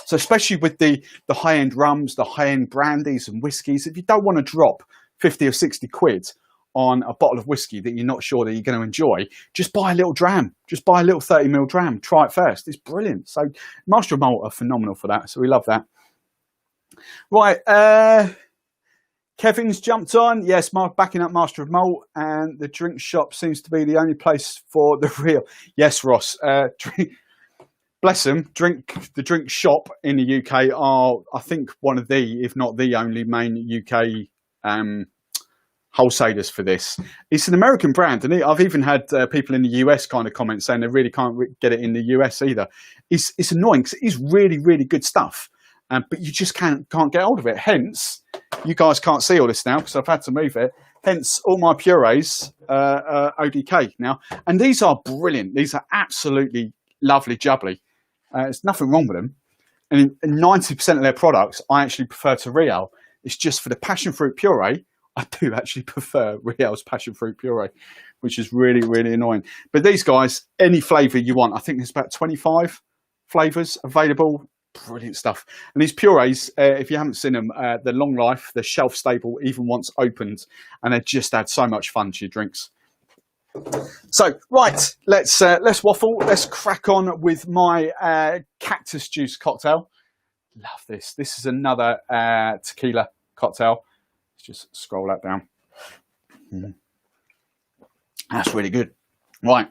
So especially with the high-end rums, the high-end brandies and whiskies, if you don't want to drop 50 or 60 quid on a bottle of whiskey that you're not sure that you're going to enjoy, just buy a little dram. Just buy a little 30ml dram. Try it first. It's brilliant. So Master of Malt are phenomenal for that. So we love that. Right. Kevin's jumped on. Yes, backing up Master of Malt, and the drink shop seems to be the only place for the real. Yes, Ross. Bless them. The drink shop in the UK are, I think, one of the, if not the only main UK wholesalers for this. It's an American brand, and I've even had people in the US kind of comment saying they really can't get it in the US either. It's annoying because it is really, really good stuff, but you just can't get hold of it. Hence, you guys can't see all this now because I've had to move it. Hence, all my purees are ODK now, and these are brilliant. These are absolutely lovely jubbly. There's nothing wrong with them, and 90% of their products I actually prefer to Real. It's just for the passion fruit puree. I do actually prefer Riel's passion fruit puree, which is really, really annoying. But these guys, any flavour you want, I think there's about 25 flavours available. Brilliant stuff. And these purees, if you haven't seen them, they're long life, they're shelf stable even once opened, and they just add so much fun to your drinks. So right, let's waffle. Let's crack on with my Cactus Juice Cocktail. Love this. This is another tequila cocktail. Let's just scroll that down. That's really good. Right.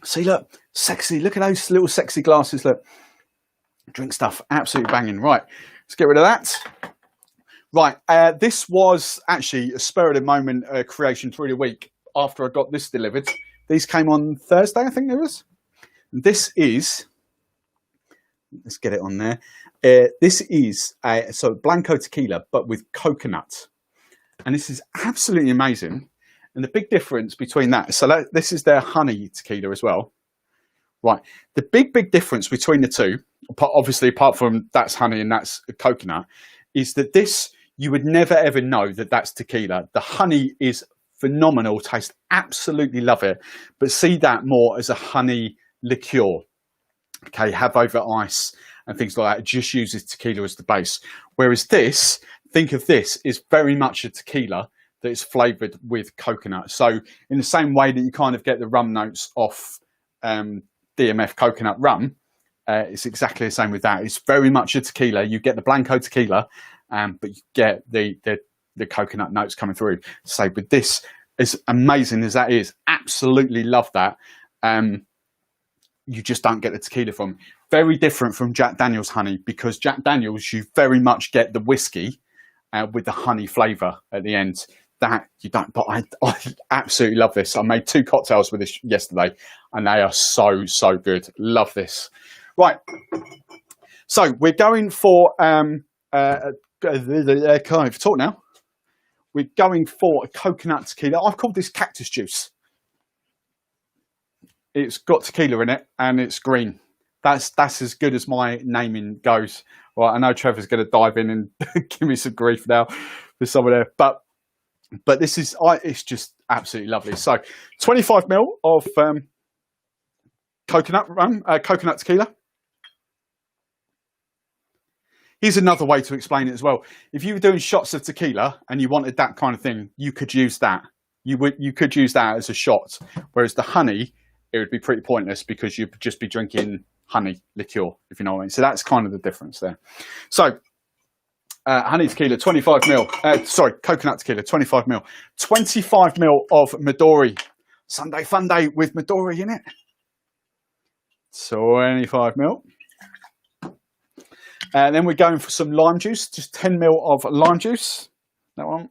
See, look, sexy. Look at those little sexy glasses. Look. Drink stuff, absolutely banging. Right, let's get rid of that. Right, this was actually a spur of the moment creation through the week after I got this delivered. These came on Thursday, I think it was. This is, let's get it on there. This is so Blanco tequila, but with coconut. And this is absolutely amazing. And the big difference between that, so this is their honey tequila as well. Right, the big difference between the two, obviously apart from that's honey and that's coconut, is that this, you would never ever know that that's tequila. The honey is phenomenal, taste absolutely love it, but see that more as a honey liqueur. Okay, have over ice and things like that. It just uses tequila as the base. Whereas this, think of this, is very much a tequila that is flavoured with coconut. So in the same way that you kind of get the rum notes off DMF coconut rum, it's exactly the same with that. It's very much a tequila. You get the Blanco tequila, but you get the coconut notes coming through. So with this, as amazing as that is, absolutely love that. You just don't get the tequila from. Very different from Jack Daniel's honey, because Jack Daniel's, you very much get the whiskey with the honey flavour at the end. That you don't, but I absolutely love this. I made 2 cocktails with this yesterday and they are so good. Love this. Right, so we're going for can't even talk now. We're going for a coconut tequila. I've called this Cactus Juice. It's got tequila in it and it's green. That's as good as my naming goes. Well, I know Trevor's going to dive in and give me some grief now for some of there, but this is, it's just absolutely lovely. So 25 ml of coconut rum, coconut tequila. Here's another way to explain it as well. If you were doing shots of tequila and you wanted that kind of thing, you could use that. You could use that as a shot. Whereas the honey, it would be pretty pointless because you'd just be drinking honey liqueur, if you know what I mean. So that's kind of the difference there. So honey tequila, 25 ml. Sorry, coconut tequila, 25 ml. 25 ml of Midori. Sunday Funday with Midori in it. 25 ml. Then we're going for some lime juice, just 10 ml of lime juice. That one.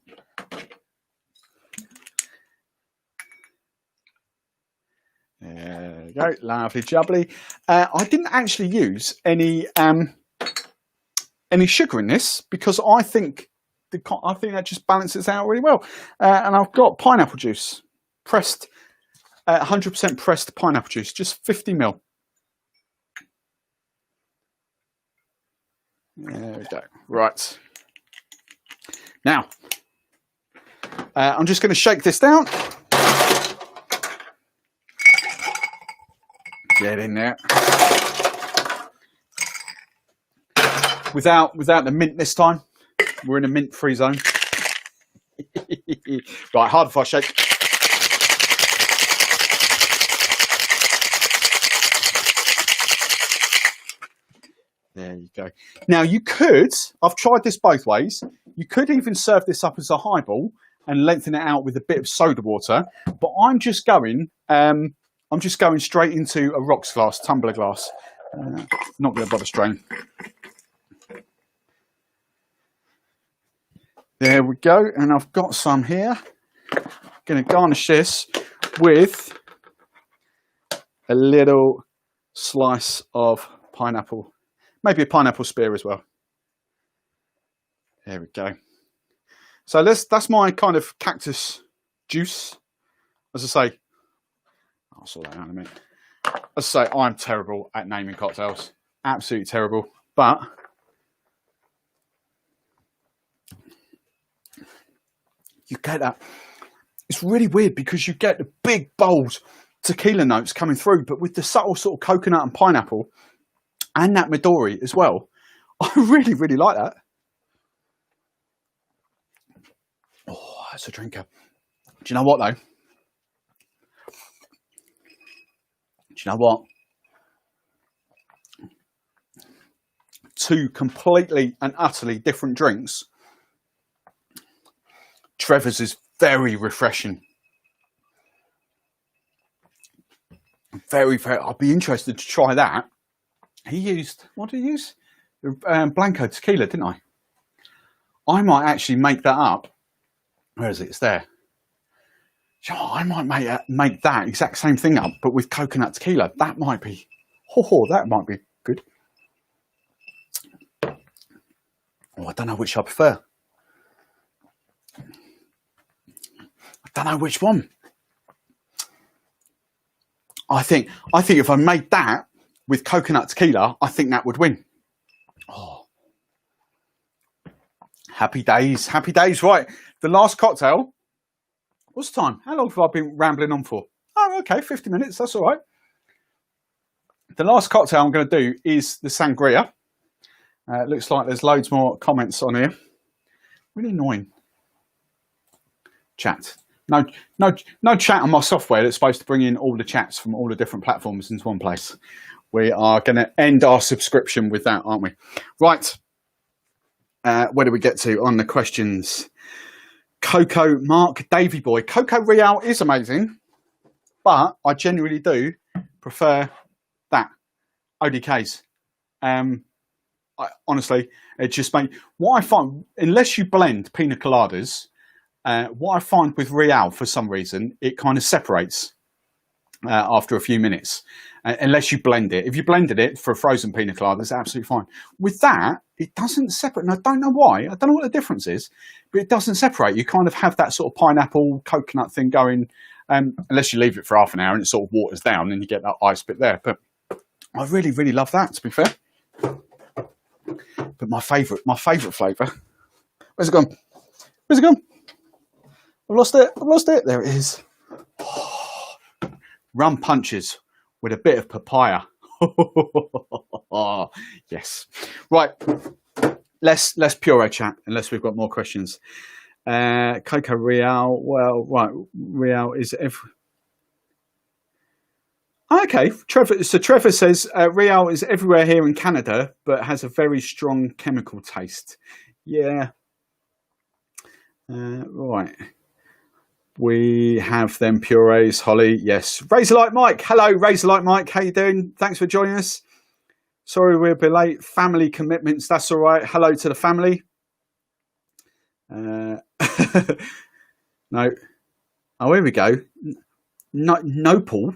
There we go, lovely jubbly. I didn't actually use any sugar in this because I think that just balances out really well. And I've got pineapple juice, pressed, 100% pressed pineapple juice, just 50 ml. There we go. Right. Now, I'm just going to shake this down. Get in there. Without the mint this time. We're in a mint-free zone. Right, hard if I shake. There you go. Now you could, I've tried this both ways. You could even serve this up as a highball and lengthen it out with a bit of soda water. But I'm just going straight into a rocks glass, tumbler glass. Not going to bother strain. There we go. And I've got some here. I'm going to garnish this with a little slice of pineapple. Maybe a pineapple spear as well. There we go. So that's my kind of cactus juice. As I say, I'll sort that out in a minute. As I say, I'm terrible at naming cocktails. Absolutely terrible. But you get that. It's really weird because you get the big, bold tequila notes coming through, but with the subtle sort of coconut and pineapple and that Midori as well. I really, really like that. Oh, that's a drinker. Do you know what, though? Do you know what? Two completely and utterly different drinks. Trevor's is very refreshing. Very, very. I'd be interested to try that. He used, what did he use? Blanco tequila, didn't I? I might actually make that up. Where is it? It's there. Oh, I might make that exact same thing up, but with coconut tequila. That might be, that might be good. Oh, I don't know which I prefer. I don't know which one. I think if I made that with coconut tequila, I think that would win. Oh, happy days, happy days. Right, the last cocktail. What's the time? How long have I been rambling on for? Oh, okay, 50 minutes. That's all right. The last cocktail I'm going to do is the sangria. It looks like there's loads more comments on here. Really annoying. Chat. No chat on my software that's supposed to bring in all the chats from all the different platforms into one place. We are going to end our subscription with that, aren't we? Right. Where do we get to on the questions? Coco, Mark, Davy Boy. Coco Real is amazing, but I genuinely do prefer that. ODKs. Honestly, it just makes, what I find, unless you blend pina coladas, what I find with Real, for some reason, it kind of separates after a few minutes, unless you blend it. If you blended it for a frozen pina colada, it's absolutely fine. With that, it doesn't separate, and I don't know why. I don't know what the difference is, but it doesn't separate. You kind of have that sort of pineapple coconut thing going, unless you leave it for half an hour and it sort of waters down and you get that ice bit there. But I really, really love that, to be fair. But my favourite flavour. Where's it gone? Where's it gone? I've lost it. I've lost it. There it is. Rum punches with a bit of papaya. Yes. Right. Less puree chat, unless we've got more questions. Coco Real. Well, right. Real is every. Okay, Trevor. So Trevor says Real is everywhere here in Canada, but has a very strong chemical taste. Yeah. Right. We have them purees, Holly. Yes. Razorlight Mike. Hello, Razorlight Mike. How you doing? Thanks for joining us. Sorry we're a bit late. Family commitments. That's all right. Hello to the family. No. Oh, here we go. Nopal.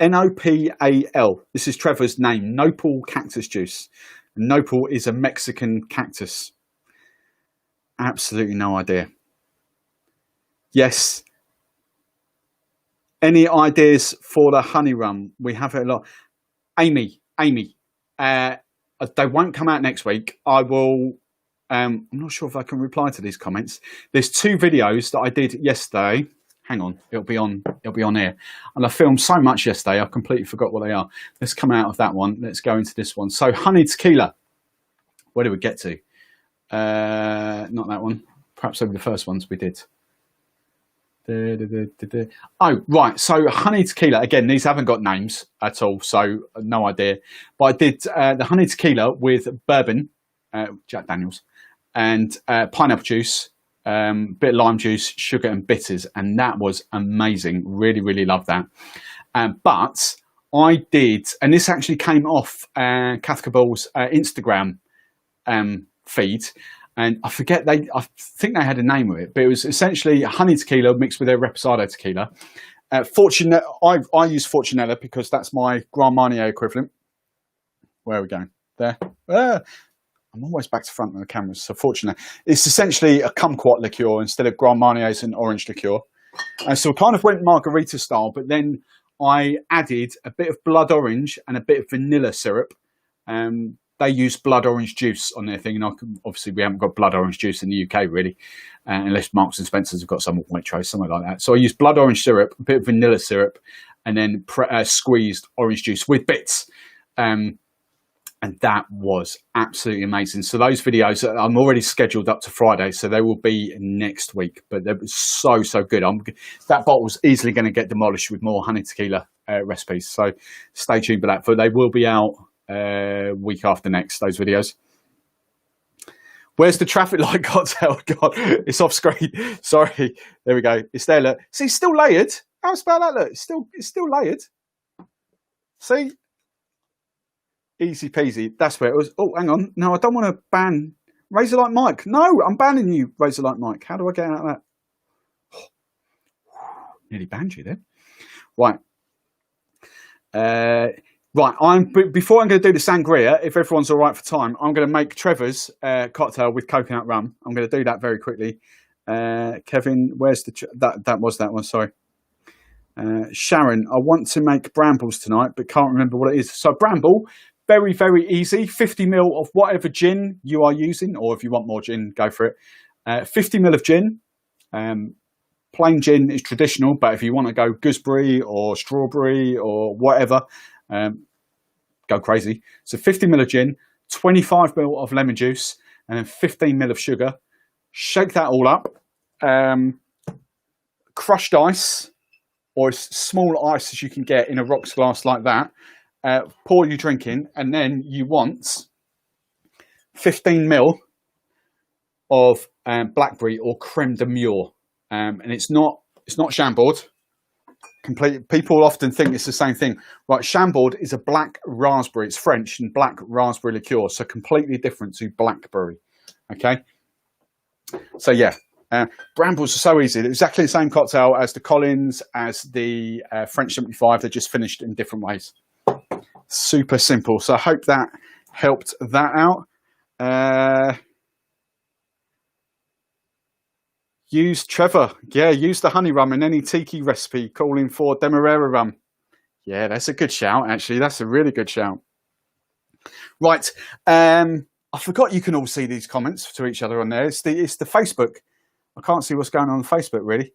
Nopal. This is Trevor's name. Nopal cactus juice. Nopal is a Mexican cactus. Absolutely no idea. Yes. Any ideas for the honey rum? We have it a lot. Amy. They won't come out next week. I will. I'm not sure if I can reply to these comments. There's two videos that I did yesterday. Hang on, it'll be on here. And I filmed so much yesterday, I completely forgot what they are. Let's come out of that one. Let's go into this one. So honey tequila. Where do we get to? Not that one. Perhaps over the first ones we did. Oh, right. So honey tequila. Again, these haven't got names at all, so no idea. But I did the honey tequila with bourbon, Jack Daniels, and pineapple juice, bit of lime juice, sugar and bitters, and that was amazing. Really, really loved that. But I did, and this actually came off Kath Cabal's Instagram feed. And I forget, I think they had a name with it, but it was essentially honey tequila mixed with their reposado tequila. Fortunate, I use Fortunella because that's my Grand Marnier equivalent. Where are we going? There. I'm always back to front of the cameras. So Fortunella. It's essentially a kumquat liqueur instead of Grand Marnier's and orange liqueur. So I kind of went margarita style, but then I added a bit of blood orange and a bit of vanilla syrup. they use blood orange juice on their thing. And obviously, we haven't got blood orange juice in the UK, really, unless Marks and Spencer's have got some Waitrose, something like that. So I use blood orange syrup, a bit of vanilla syrup, and then squeezed orange juice with bits. And that was absolutely amazing. So those videos, I'm already scheduled up to Friday, so they will be next week. But they were so, so good. That bottle's easily going to get demolished with more honey tequila recipes. So stay tuned for that. But they will be out week after next, those videos. Where's the traffic light cocktail? God, it's off screen. Sorry. There we go. It's there, look. See, it's still layered. How's about that, look? It's still layered. See? Easy peasy. That's where it was. Oh, hang on. No, I don't want to ban Razor Light Mike. No, I'm banning you, Razor Light Mike. How do I get out of that? Nearly banned you then. Right. Before I'm going to do the sangria, if everyone's all right for time, I'm going to make Trevor's cocktail with coconut rum. I'm going to do that very quickly. Kevin, where's the... That was that one, sorry. Sharon, I want to make brambles tonight, but can't remember what it is. So bramble... Very, very easy. 50 ml of whatever gin you are using, or if you want more gin, go for it. 50 ml of gin. Plain gin is traditional, but if you want to go gooseberry or strawberry or whatever, go crazy. So 50 ml of gin, 25 ml of lemon juice, and then 15 ml of sugar. Shake that all up. Crushed ice, or as small ice as you can get in a rocks glass like that. Pour your drink in, and then you want 15 ml of blackberry or creme de mure, and it's not Chambord. People often think it's the same thing. Right, Chambord is a black raspberry. It's French and black raspberry liqueur, so completely different to blackberry. Okay, so yeah. Brambles are so easy. They're exactly the same cocktail as the Collins, as the French 75. They're just finished in different ways. Super simple. So I hope that helped that out. Use Trevor. Yeah, use the honey rum in any tiki recipe. Calling for Demerara rum. Yeah, that's a good shout, actually. That's a really good shout. Right. I forgot you can all see these comments to each other on there. It's the Facebook. I can't see what's going on Facebook, really.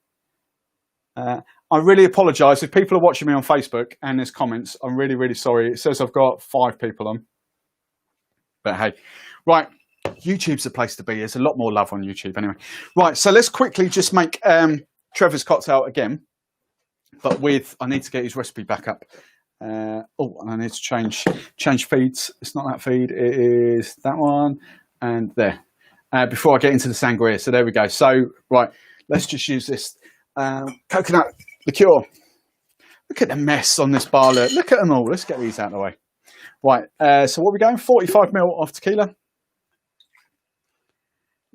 I really apologise if people are watching me on Facebook and there's comments. I'm really, really sorry. It says I've got 5 people on. But hey, right. YouTube's the place to be. There's a lot more love on YouTube anyway. Right, so let's quickly just make Trevor's cocktail again. But I need to get his recipe back up. And I need to change feeds. It's not that feed. It is that one and there. Before I get into the sangria. So there we go. So, right, let's just use this coconut liqueur. Look at the mess on this bar. Look at them all. Let's get these out of the way. Right, so what are we going? 45 ml of tequila.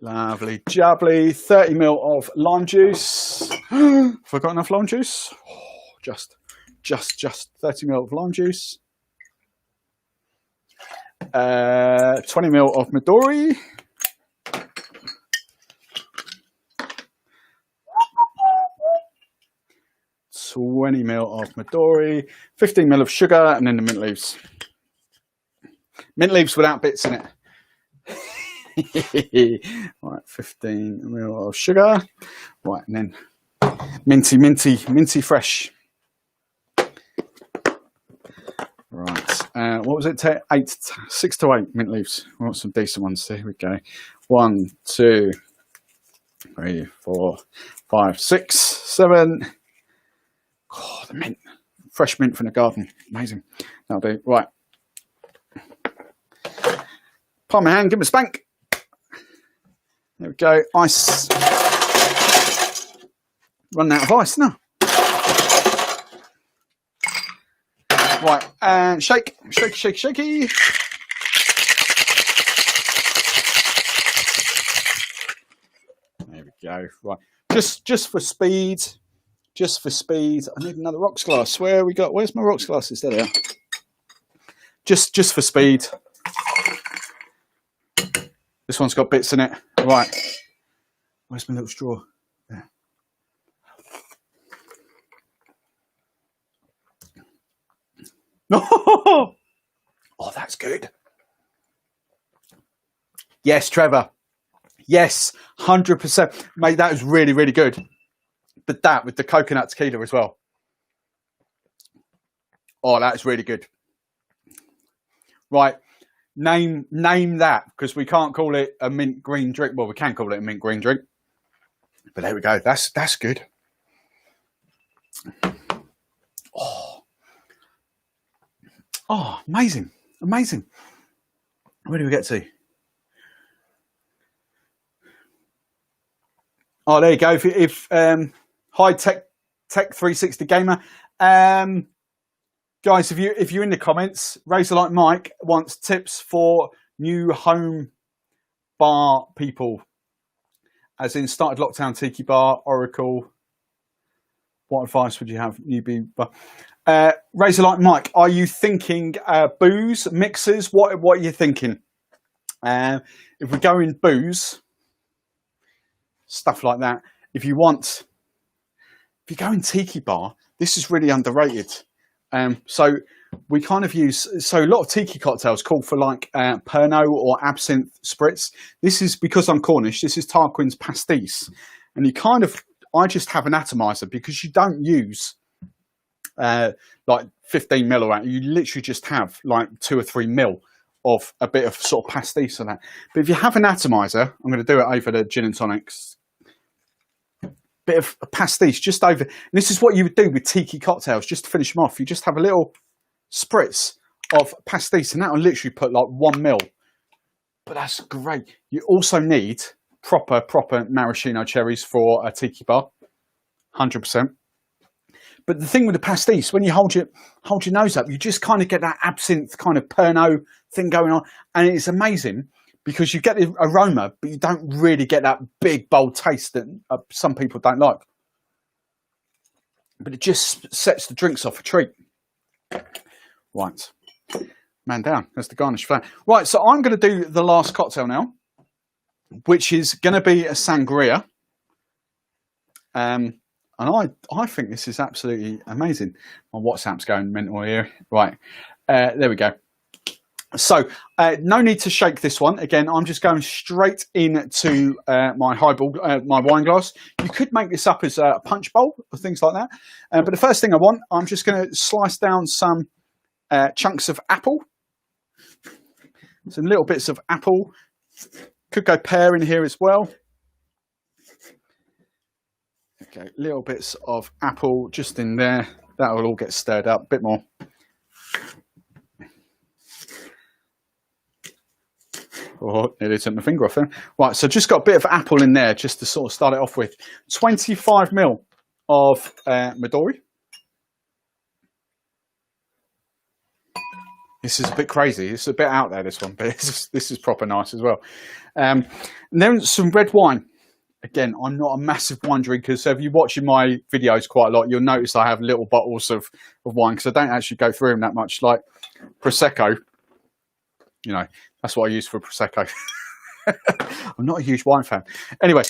Lovely, jubbly. 30 ml of lime juice. Forgot enough lime juice? Oh, just 30 ml of lime juice. 20 ml of Midori. 20 ml of Midori, 15 ml of sugar, and then the mint leaves. Mint leaves without bits in it. Right, 15 ml of sugar. Right, and then minty fresh. Right, what was it? 6 to 8 mint leaves. We want some decent ones. Here we go. 1, 2, 3, 4, 5, 6, 7. Oh, the mint. Fresh mint from the garden. Amazing. That'll do. Right. Palm my hand, give me a spank. There we go. Ice. Running out of ice now. Right. And shake. Shaky. There we go. Right. Just for speed. I need another rocks glass. Where's my rocks glasses? There they are. Just for speed. This one's got bits in it. Right. Where's my little straw? There. Oh, that's good. Yes, Trevor. Yes, 100%. Mate, that was really, really good. But that with the coconut tequila as well. Oh, that's really good. Right, name that, because we can't call it a mint green drink. Well, we can call it a mint green drink. But there we go. That's good. Oh, amazing. Amazing. Where do we get to? Oh, there you go. If hi Tech 360 Gamer. Guys, if you're in the comments, Razor Like Mike wants tips for new home bar people. As in started lockdown tiki bar, Oracle. What advice would you have, newbie bar? Razor Like Mike, are you thinking booze, mixers? What are you thinking? If we go in booze, stuff like that. If you go in tiki bar, this is really underrated. So we kind of use, so a lot of tiki cocktails call for like Pernod or absinthe spritz. This is, because I'm Cornish, this is Tarquin's pastis. And you kind of, I just have an atomizer because you don't use like 15 mil or that. You literally just have like 2 or 3 mil of a bit of sort of pastis on that. But if you have an atomizer, I'm going to do it over the gin and tonics. Bit of pastis just over. And this is what you would do with tiki cocktails just to finish them off. You just have a little spritz of pastis, and that will literally put like 1 mil. But that's great. You also need proper maraschino cherries for a tiki bar, 100%. But the thing with the pastis, when you hold your nose up, you just kind of get that absinthe kind of Pernod thing going on, and it's amazing. Because you get the aroma, but you don't really get that big, bold taste that some people don't like. But it just sets the drinks off a treat. Right. Man down. That's the garnish for that. Right, so I'm going to do the last cocktail now, which is going to be a sangria. And I think this is absolutely amazing. My WhatsApp's going mental here. Right. There we go. So, no need to shake this one. Again, I'm just going straight into my highball, my wine glass. You could make this up as a punch bowl or things like that. But the first thing I'm just going to slice down some chunks of apple. Some little bits of apple. Could go pear in here as well. Okay, little bits of apple just in there. That will all get stirred up. A bit more. Oh, nearly took my finger off there. Right, so just got a bit of apple in there just to sort of start it off with. 25 mil of Midori. This is a bit crazy. It's a bit out there, this one, but this is proper nice as well. And then some red wine. Again, I'm not a massive wine drinker, so if you're watching my videos quite a lot, you'll notice I have little bottles of wine because I don't actually go through them that much. Like Prosecco, you know, that's what I use for Prosecco. I'm not a huge wine fan. Anyway,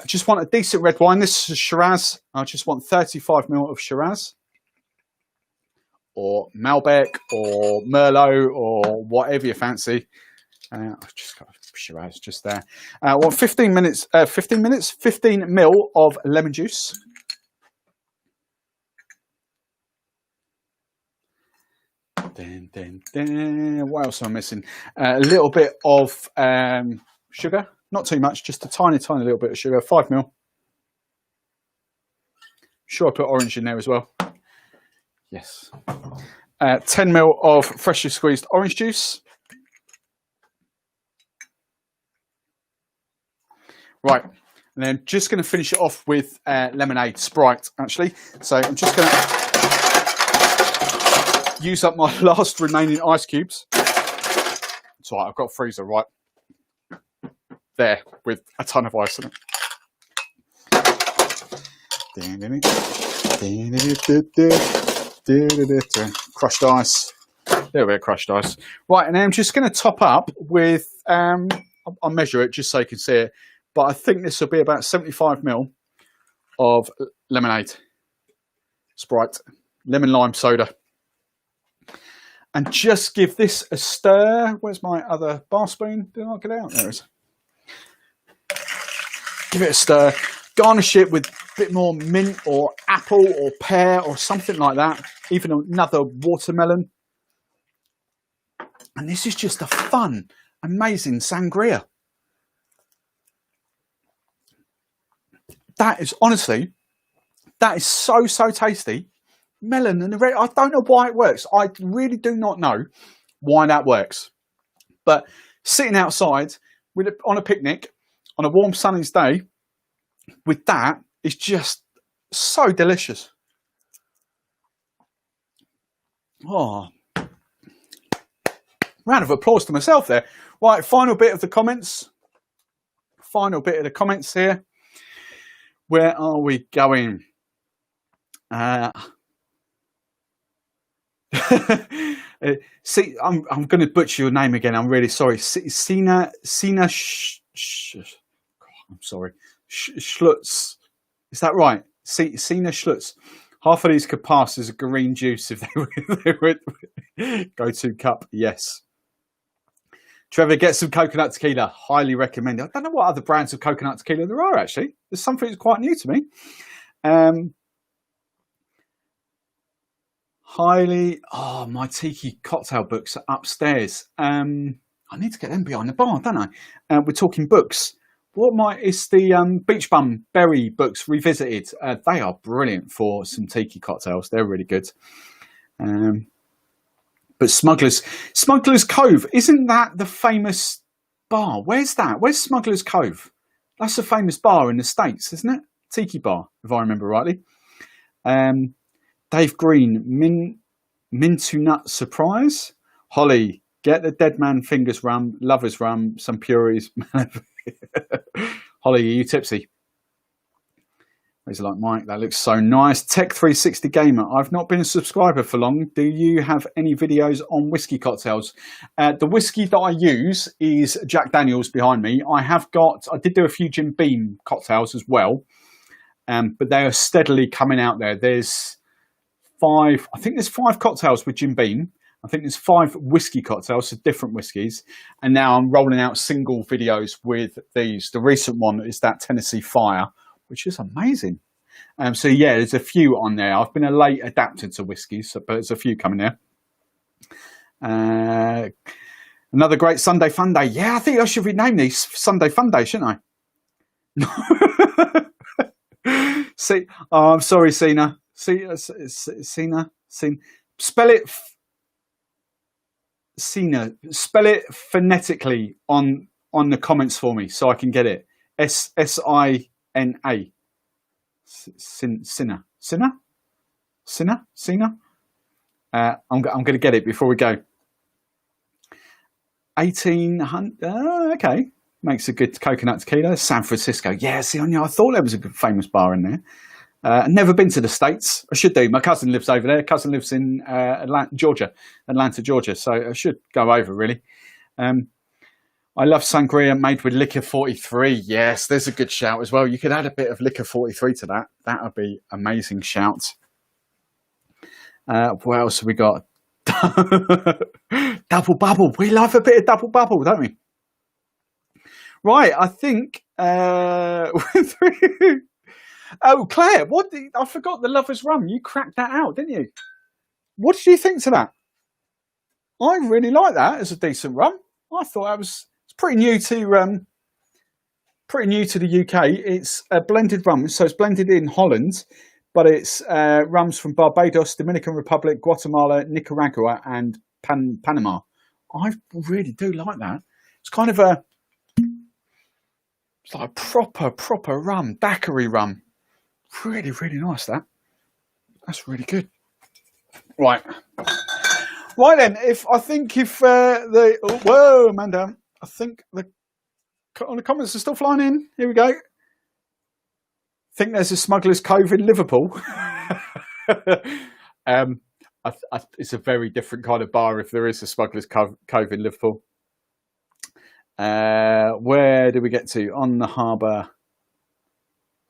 just want a decent red wine. This is Shiraz. I just want 35 ml of Shiraz. Or Malbec, or Merlot, or whatever you fancy. I've just got Shiraz just there. I want 15 ml of lemon juice. What else am I missing? A little bit of sugar, not too much, just a tiny little bit of sugar. 5 ml. Sure, I put orange in there as well. Yes. 10 ml of freshly squeezed orange juice. Right, and then just going to finish it off with lemonade, Sprite, actually. So I'm just going to use up my last remaining ice cubes. It's all right, I've got a freezer right there with a ton of ice in it. Crushed ice. There we go, crushed ice. Right, and then I'm just going to top up with, I'll measure it just so you can see it. But I think this will be about 75 ml of lemonade, Sprite, lemon lime soda. and just give this a stir. Where's my other bar spoon? Did I get it out? There it is. Give it a stir. Garnish it with a bit more mint or apple or pear or something like that. Even another watermelon. And this is just a fun, amazing sangria. That is honestly, that is so, so tasty. Melon and the red, I don't know why it works. I really do not know why that works. But sitting outside on a picnic on a warm sunny day with that is just so delicious. Oh, round of applause to myself there. Right, final bit of the comments. Final bit of the comments here. Where are we going? See, I'm going to butcher your name again. I'm really sorry. Sina. I'm sorry. Schlutz. Is that right? Sina Schlutz. Half of these could pass as a green juice if they were go-to cup. Yes. Trevor, get some coconut tequila. Highly recommended. I don't know what other brands of coconut tequila there are, actually. There's something that's quite new to me. My tiki cocktail books are upstairs. I need to get them behind the bar, don't I? We're talking books. It's the Beach Bum Berry books revisited. They are brilliant for some tiki cocktails. They're really good. But Smuggler's Cove, isn't that the famous bar? Where's that? Where's Smuggler's Cove? That's a famous bar in the States, isn't it? Tiki bar, if I remember rightly. Dave Green, Mintu Nut Surprise. Holly, get the Dead Man Fingers rum, Lover's rum, some Puris. Holly, are you tipsy? He's like, Mike, that looks so nice. Tech360 Gamer, I've not been a subscriber for long. Do you have any videos on whiskey cocktails? The whiskey that I use is Jack Daniels behind me. I did do a few Jim Beam cocktails as well, but they are steadily coming out there. There's 5 cocktails with Jim Beam. I think there's 5 whiskey cocktails, so different whiskies. And now I'm rolling out single videos with these. The recent one is that Tennessee Fire, which is amazing. So yeah, there's a few on there. I've been a late adapter to whiskies, but there's a few coming there. Another great Sunday Funday. Yeah, I think I should rename these Sunday Funday, shouldn't I? See, I'm sorry, Sina. Sina. Spell it phonetically on the comments for me so I can get it. Sina. Sina. I'm going to get it before we go. 1800. Okay, makes a good coconut tequila. San Francisco. Yeah, see, I thought there was a good famous bar in there. Never been to the States. I should do. My cousin lives over there. Cousin lives in Atlanta, Georgia. So I should go over, really. I love sangria made with liquor 43. Yes, there's a good shout as well. You could add a bit of liquor 43 to that. That would be amazing shout. What else have we got? Double bubble. We love a bit of double bubble, don't we? Right, I think... Oh, Claire, I forgot the Lover's Rum. You cracked that out, didn't you? What did you think to that? I really like that as a decent rum. I thought it's pretty new to the UK. It's a blended rum, so it's blended in Holland, but it's rums from Barbados, Dominican Republic, Guatemala, Nicaragua, and Panama. I really do like that. It's kind of it's like a proper rum, daiquiri rum. Really, really nice, that. That's really good. Right then, whoa, Amanda, I think the comments are still flying in. Here we go. Think there's a Smuggler's Cove in Liverpool. It's a very different kind of bar if there is a Smuggler's Cove in Liverpool. Where did we get to? On the harbour.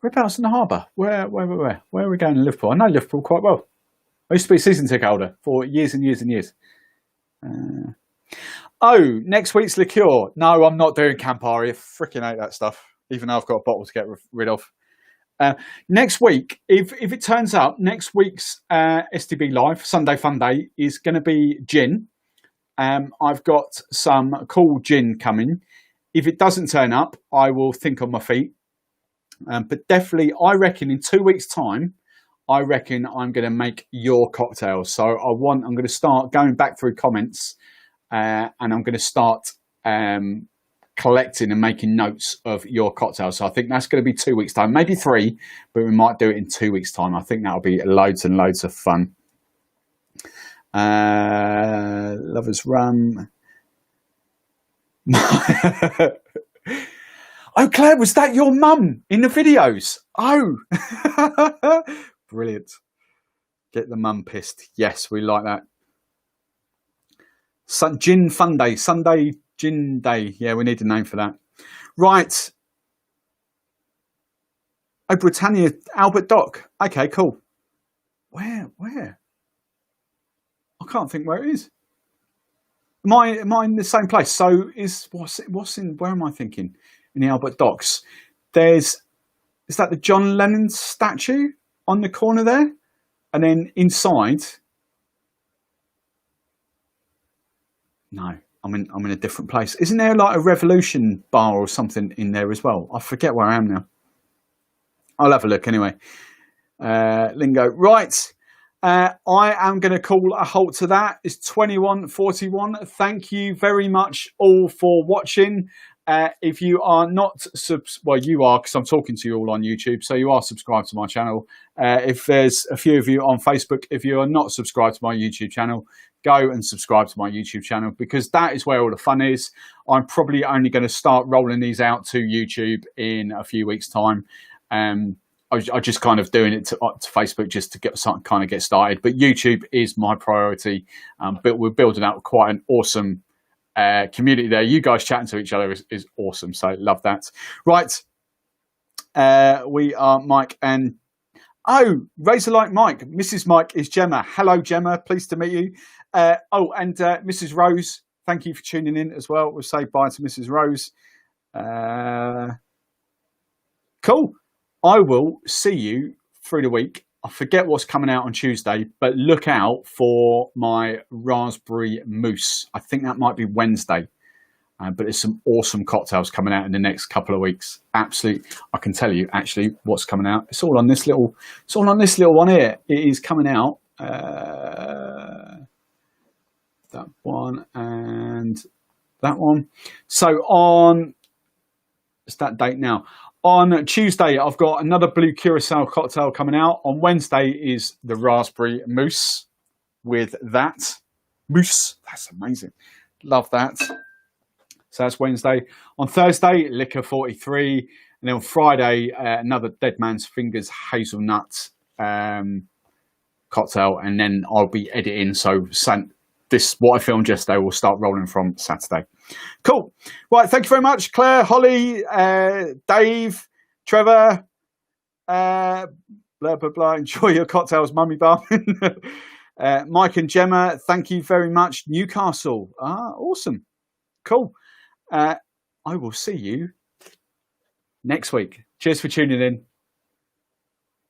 Whereabouts in the harbour? Where are we going in Liverpool? I know Liverpool quite well. I used to be a season ticket holder for years and years and years. Oh, next week's liqueur. No, I'm not doing Campari. I freaking hate that stuff, even though I've got a bottle to get rid of. Next week, if it turns up, next week's StB Live, Sunday Funday, is going to be gin. I've got some cool gin coming. If it doesn't turn up, I will think on my feet. But definitely, I reckon in 2 weeks' time, I reckon I'm going to make your cocktails. So I'm going to start going back through comments, and I'm going to start collecting and making notes of your cocktails. So I think that's going to be 2 weeks' time, maybe 3, but we might do it in 2 weeks' time. I think that'll be loads and loads of fun. Lovers Rum. Oh, Claire, was that your mum in the videos? Oh, brilliant. Get the mum pissed. Yes, we like that. Gin Funday, Sunday Gin Day. Yeah, we need a name for that. Right. Oh, Britannia, Albert Dock. Okay, cool. Where? I can't think where it is. Am I in the same place? So where am I thinking? In the Albert Docks. Is that the John Lennon statue on the corner there? And then inside, no, I'm in a different place. Isn't there like a Revolution bar or something in there as well? I forget where I am now. I'll have a look anyway. Lingo. Right. I am going to call a halt to that. It's 21:41. Thank you very much all for watching. If you are not well, you are, because I'm talking to you all on YouTube, so you are subscribed to my channel. If there's a few of you on Facebook, if you are not subscribed to my YouTube channel, go and subscribe to my YouTube channel, because that is where all the fun is. I'm probably only going to start rolling these out to YouTube in a few weeks' time. I just kind of doing it to Facebook just to get started, but YouTube is my priority. But we're building out quite an awesome community there. You guys chatting to each other is awesome, so love that. Right, we are Mike and Razor Like Mike. Mrs. Mike is Gemma. Hello, Gemma, pleased to meet you. And Mrs. Rose, thank you for tuning in as well. We'll say bye to Mrs. Rose. Cool. I will see you through the week. I forget what's coming out on Tuesday, but look out for my raspberry mousse. I think that might be Wednesday, but there's some awesome cocktails coming out in the next couple of weeks. Absolutely, I can tell you actually what's coming out. It's all on this little one here. It is coming out. That one and that one. So it's that date now. On Tuesday, I've got another blue curacao cocktail coming out. On Wednesday is the raspberry mousse with that. Mousse, that's amazing. Love that. So that's Wednesday. On Thursday, Liquor 43. And then on Friday, another Dead Man's Fingers hazelnut cocktail. And then I'll be editing. So what I filmed yesterday will start rolling from Saturday. Cool. Right, thank you very much, Claire, Holly, Dave, Trevor, blah, blah, blah. Enjoy your cocktails, Mummy Barman. Mike and Gemma, thank you very much. Newcastle. Awesome. Cool. I will see you next week. Cheers for tuning in.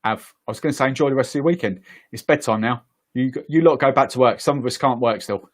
I was going to say enjoy the rest of your weekend. It's bedtime now. You lot go back to work. Some of us can't work still.